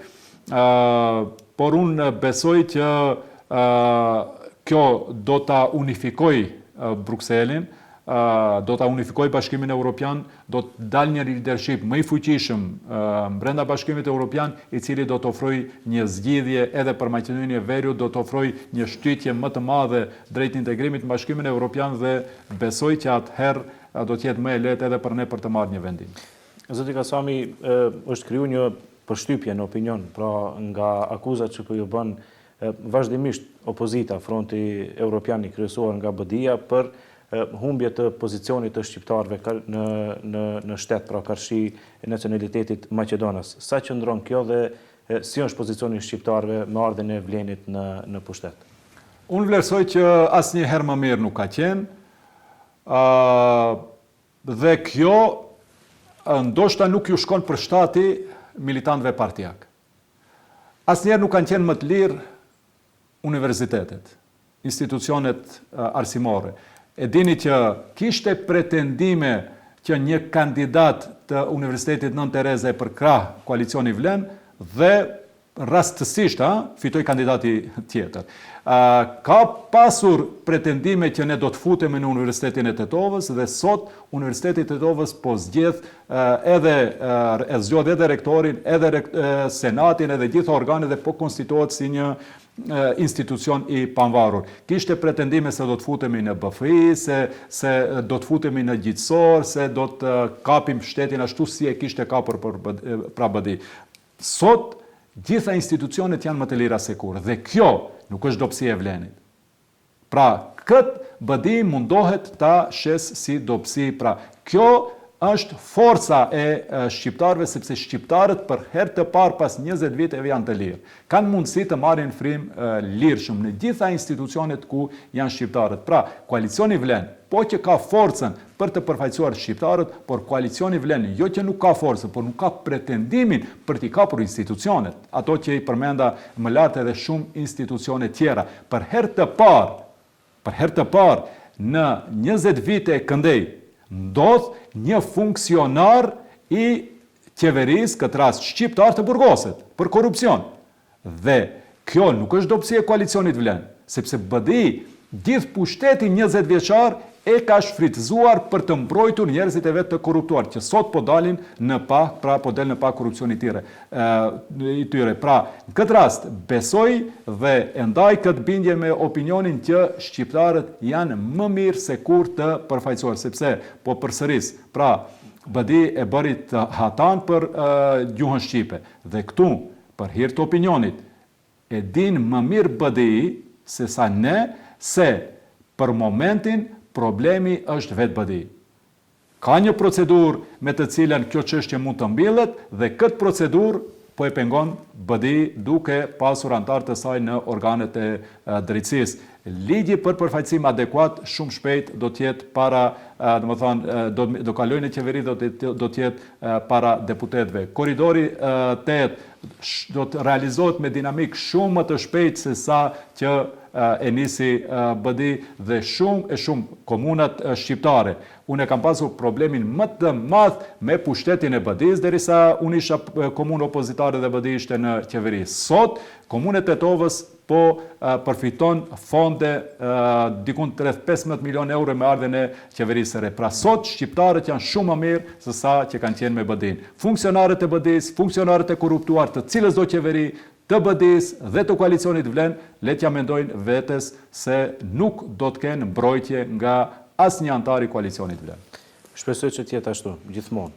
Por unë besoj që kjo do ta unifikoj Brukselin, do ta unifikoj Bashkimin Evropian, do të dalë një leadership më i fuqishëm brenda Bashkimit Evropian, i cili do të ofrojë një zgjidhje edhe për Maqedoninë e Veriut, do të ofrojë një shtytje më të madhe drejt integrimit në Bashkimin Evropian dhe besoj që atëherë do të jetë më e lehtë edhe për ne për të marrë një vendim. Zoti Kasami, është kriju një përshtypje në opinion, pra nga akuzat që po ju bën vazhdimisht opozita, Fronti Evropian i kryesuar nga BDI-ja për humbje të pozicionit të shqiptarëve në shtet, pra karshi nacionalitetit maqedonas. Sa qëndron kjo dhe si është pozicioni i shqiptarëve me ardhen e Vlenit në pushtet? Unë vlerësoj që asnjëherë më mirë nuk ka qenë, dhe kjo ndoshta nuk ju shkon për shtati militantëve partijak. Asnjëherë nuk kanë qenë më të lirë universitetet, institucionet arsimore. E dini që kishte pretendime që një kandidat të Universitetit Nën Tereza e përkrah koalicioni Vlen dhe rastësisht fitoi kandidati tjetër. Ka pasur pretendime që ne do të futemi në Universitetin e Tetovës dhe sot Universiteti i Tetovës po zgjedh edhe rektorin, edhe senatin, edhe gjithë organet dhe po konstituohet si një institucion i pavarur. Kishte pretendime se do të futemi në BFI, se do të futemi në gjithësor, se do të kapim shtetin ashtu si e kishte kapur pra BDI. Sot gjitha institucionet janë më të lira se kur, dhe kjo nuk është dobësi e Vlenit. Pra, këtë BDI mundohet ta shes si dobësi. Pra, kjo është forca e shqiptarëve, sepse shqiptarët për herë të parë pas 20 viteve janë të lirë. Kanë mundësi të marrin frymë lirshëm në gjitha institucionet ku janë shqiptarët. Pra, koalicioni vlen, po që ka forcën për të përfaqësuar shqiptarët, por koalicioni vlen jo që nuk ka forcën, por nuk ka pretendimin për t'i kapur institucionet, ato që i përmenda më lart edhe shumë institucione tjera. Për herë të parë në 20 vite e këndej ndodh një funksionar i qeverisë, këtë rast shqiptar, të burgoset për korrupsion. Dhe kjo nuk është dobësi e koalicionit vlen, sepse BDI gjithë pushtetin 20 vjeçar e ka shfrytëzuar për të mbrojtur njerëzit e vetë të korruptuar, që sot po dalin në pak, pra po del në pak korrupsioni i tyre. Pra, në këtë rast, besoj dhe e ndaj këtë bindje me opinionin që shqiptarët janë më mirë se kur të përfaqësuar, sepse po përsëris, pra, BDI e bëri të hatan për gjuhën shqipe. Dhe këtu, për hir të opinionit, e din më mirë BDI se sa ne, se për momentin problemi është vetë BDI. Ka një procedurë me të cilën kjo çështje mund të mbillet dhe këtë procedurë po e pengon BDI duke pasur antar të saj në organet e drejtësisë. Ligji për përfaqësim adekuat shumë shpejt do të jetë para, do kalojë në qeveri, do të jetë para deputetëve. Korridori 8 do të realizohet me dinamik shumë më të shpejt se sa që e nisi BDI dhe shumë komunat shqiptare. Unë e kam pasur problemin më të madh me pushtetin e BDI-s derisa unë isha komunë opozitare dhe BDI ishte në qeveri. Sot komunët e Tovës po përfiton fonde dikun rreth 15 milion euro me ardhen e qeverisë së re. Pra sot shqiptarët janë shumë më mirë se sa që kanë qenë me BDI-n. Funksionarët e BDI-s, funksionarët e korruptuar të cilës do qeveri, të BDI-s dhe të koalicionit vlen, le t'ja mendojnë vetes se nuk do të kenë mbrojtje nga asnjë antar i koalicionit vlen. Shpresoj që të jetë ashtu, gjithmonë.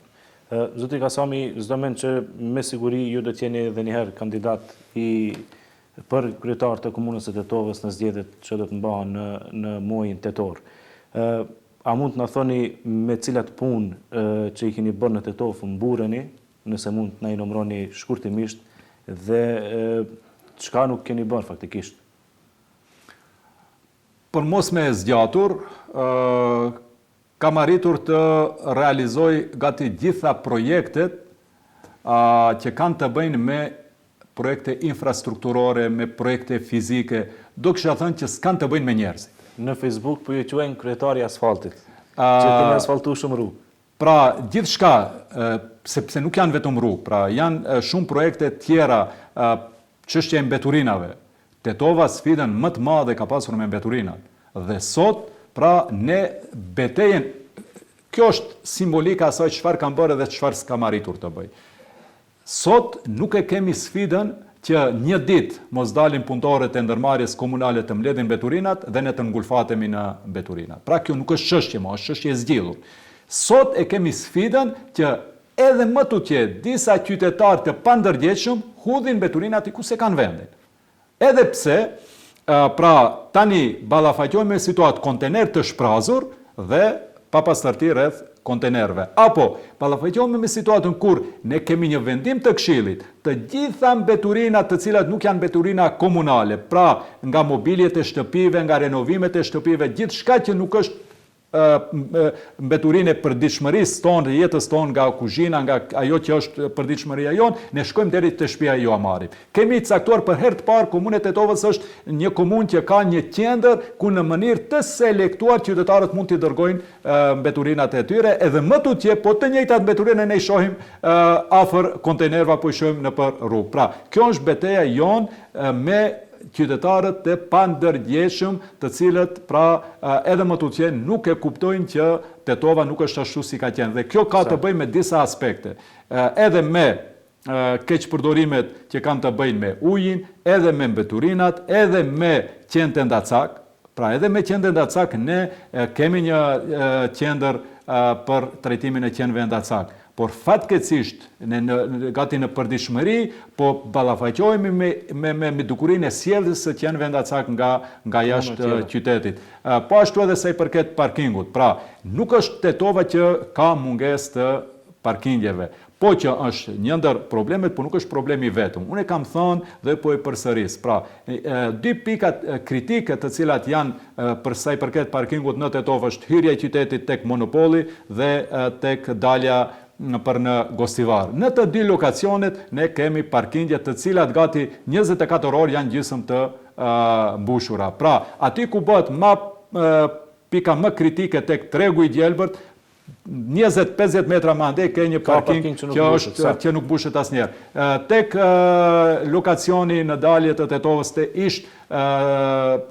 Zoti Kasami, çdo mend që me siguri ju do të jeni edhe një herë kandidat për kryetar të komunës së Tetovës në zgjedhjet që do të mbahen në muajin tetor. A mund të na thoni me cilat punë që i keni bërë në Tetovë mburreni, nëse mund të na i numëroni shkurtimisht, dhe çka nuk keni bërë faktikisht? Për mos me zgjatur, kam arritur të realizoj gati gjitha projektet që kanë të bëjnë me projekte infrastrukturore, me projekte fizike, do kisha thënë që s'kanë të bëjnë me njerëzit. Në Facebook po ju quajnë kryetari i asfaltit, që keni asfaltuar shumë rrugë. Pra, gjithçka, sepse nuk janë vetëm rrugë, pra janë shumë projekte tjera, çështja e mbeturinave. Tetova sfidën më të madhe ka pasur me mbeturinat. Dhe sot, pra, ne betejën, kjo është simbolika asaj çfarë kam bërë dhe çfarë s'kam arritur të bëj. Sot nuk e kemi sfidën që një ditë mos dalin punëtorët e ndërmarrjes komunale të mbledhin mbeturinat dhe ne të ngulfatemi në mbeturinat. Pra, kjo nuk është çështje më, është çështje e zgjidhur. Sot e kemi sfidën që edhe më tutje disa qytetarë të pandërgjegjshëm hudhin mbeturinat i ku se kanë vendin. Edhe pse, pra tani ballafaqohemi me situatë kontener të shprazur dhe papastërti rreth kontenerëve. Apo ballafaqohemi me situatën kur ne kemi një vendim të Këshillit, të gjitha mbeturinat të cilat nuk janë mbeturina komunale, pra nga mobiljet e shtëpive, nga renovimet e shtëpive, gjithçka që nuk është mbeturinë e përditshmërisë tonë, jetës tonë, nga kuzhina, nga ajo që është përditshmëria jonë, ne shkojmë deri te shtëpia e marrim. Kemi caktuar për herë të parë komunën e Tetovës është një komunë që ka një qendër ku në mënyrë të selektuar qytetarët mund t'i dërgojnë mbeturinat e tyre, edhe më tutje, po të njëjtat mbeturina ne i shohim afër kontejnerëve apo i shohim nëpër rrugë. Pra, kjo është betejë jonë me qytetarët të pandërgjegjshëm, të cilët pra edhe më tutje nuk e kuptojnë që Tetova nuk është ashtu si ka qenë. Dhe kjo ka të bëjë me disa aspekte. Edhe me keqpërdorimet që kanë të bëjnë me ujin, edhe me mbeturinat, edhe me qendë ndacak. Pra edhe me qendë ndacak ne kemi një qendër për trajtimin e qenëve ndacak. por fatkeqësisht gati në përditshmëri, po ballafaqohemi me dukurinë e sjelljes që janë vendacat nga jashtë qytetit. Po ashtu edhe sa i përket parkingut. Pra, nuk është tetova që ka mungesë të parkingeve, po që është një ndër problemet, po nuk është problemi vetëm. Unë e kam thënë dhe po e përsëris. Pra, dy pikat kritike të cilat janë për sa i përket parkingut në Tetovë është hyrja e qytetit tek monopoli dhe tek dalja për në Gostivar. Në të dy lokacionet ne kemi parkingje të cilat gati 24 orë janë gjysmë të mbushura. Pra, aty ku bëhet pika më kritike tek tregu i Gjelbërt, 20-50 metra më andej ke një parking që nuk mbushet asnjëherë. Tek lokacioni në dalje të Tetovës te ish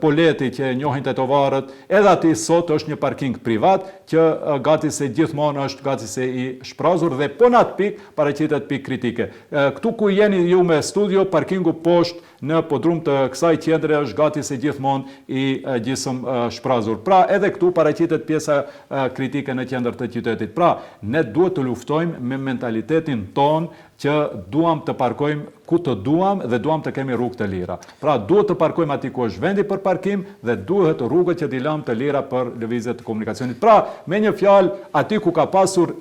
Poleti që njohin tetovarët, edhe aty sot është një parking privat që gati se gjithmonë është gati se i shprazur dhe po në atë pikë paraqitet pikë kritike. Këtu ku jeni ju me studio, parkingu poshtë në podrum të kësaj qendre është gati se gjithmonë i gjysëm shprazur. Pra, edhe këtu paraqitet pjesa kritike në qendër të qytetit. Pra, ne duhet të luftojmë me mentalitetin ton që duam të parkojmë ku të duam dhe duam të kemi rrugë të lira. Pra, duhet të parkojmë aty ku është vendi për parkim dhe duhet rrugët që t'i lëmë të lira për lëvizje të komunikacionit. Pra, me një fjalë, aty ku ka pasur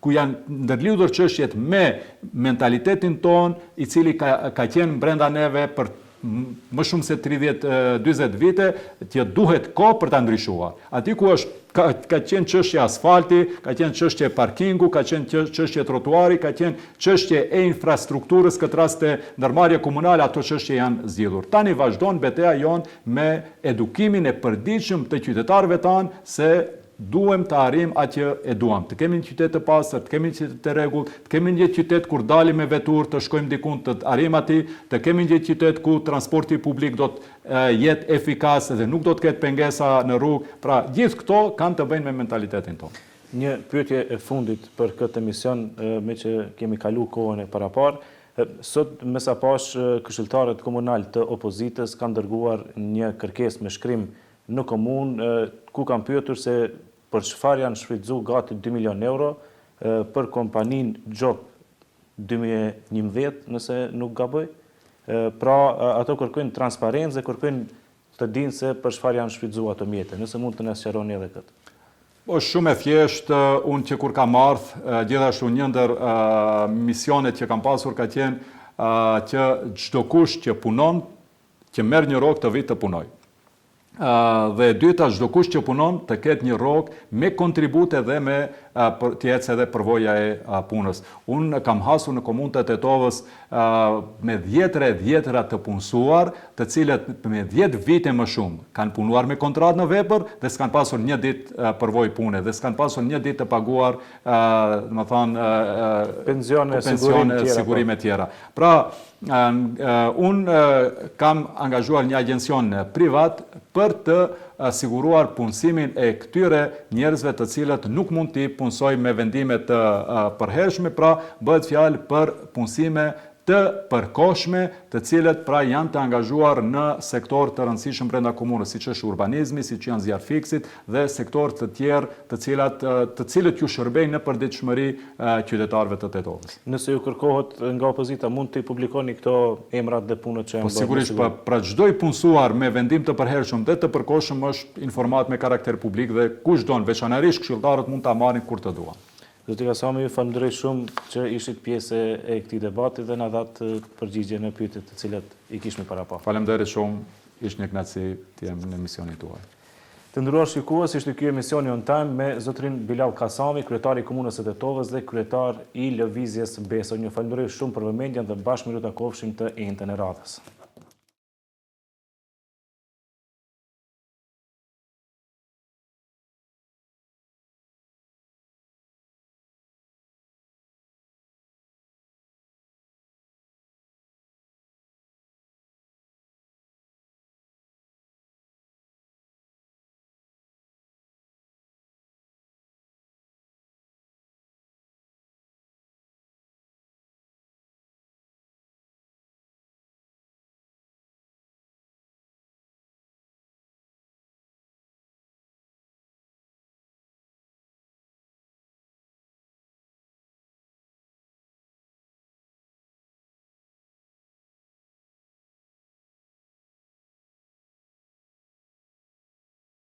ku janë ndërlidhur çështjet me mentalitetin ton, i cili ka qenë brenda neve për më shumë se 30-40 vite, që duhet kohë për ta ndryshuar. Aty ku ka qenë çështje asfalti, ka qenë çështje parkingu, ka qenë çështje trotuari, ka qenë çështje e infrastrukturës, këtë rast e ndërmarrje komunale, ato çështje janë zgjidhur. Tani vazhdon betejë jonë me edukimin e përditshëm të qytetarëve tanë se duhem të arrim atë që e duam. Të kemi një qytet të pastër, të kemi një qytet të rregullt, të kemi një qytet kur dalim me vetur të shkojmë diku të arrim aty, të kemi një qytet ku transporti publik do të jetë efikas dhe nuk do të ketë pengesa në rrugë. Pra, gjithë këto kanë të bëjnë me mentalitetin tonë. Një pyetje e fundit për këtë emision, me që kemi kalu kohën e paraparë. Sot, me sa pash, këshilltarët komunal të opozitës kanë dërguar një kërkesë me shkrim në komunë, ku kam pyetur se për çfarë janë shfrytzuar gati 2 milion euro për kompaninë Job 2011, nëse nuk gaboj. Pra, ato kërkojnë transparencë dhe kërkojnë të dinë se për çfarë janë shfrytzuar ato mjete, nëse mund të na sqaroni edhe këtë. Po shumë e thjeshtë, unë që kur kam ardhur, gjithashtu një ndër misionet që kam pasur ka qenë që çdo kush që punon, që merr një rrogë të vit të punoj. Dhe dyta, çdo kush që punon të ketë një rrogë me kontribute dhe me të ecë edhe përvoja e punës. Unë kam hasur në komunën e Tetovës me dhjetëra të punësuar, të cilët me 10 vite më shumë kanë punuar me kontratë në vepër dhe s'kan pasur një ditë përvojë pune dhe s'kan pasur një ditë të paguar, më thonë, pensione, sigurime tjera. Pra, unë kam angazhuar një agencion privat për të siguruar punësimin e këtyre njerëzve të cilët nuk mund t'i punësoj me vendime të përhershme, pra bëhet fjalë për punësime të përkohshme, të cilët pra janë të angazhuar në sektor të rëndësishëm brenda komunës, siç është urbanizmi, siç janë zjarr fiksit dhe sektor të tjerë, të cilët ju shërbejnë në përditshmëri qytetarëve të Tetovës. Nëse ju kërkohet nga opozita, mund të publikoni këto emrat dhe punët që janë bërë? Po sigurisht, pra çdo i punësuar me vendim të përhershëm dhe të përkohshëm është informat me karakter publik dhe kushdo, veçanërisht këshilltarët mund ta marrin kur të duan. Zoti Kasami, ju falenderoj shumë që ishit pjesë e këtij debati dhe na dhatë përgjigje në pyetjet të cilat i kishme paraparë. Faleminderit shumë, ishte një kënaqësi të jem në emisionin tuaj. Të nderuar shikues, ishte ky emisioni On Time me zotrin Bilal Kasami, kryetari i komunës së Tetovës dhe kryetar i lëvizjes Beso. Ju falenderoj shumë për vëmendjen dhe bashkë miru takofshim të njëjtën e radhës.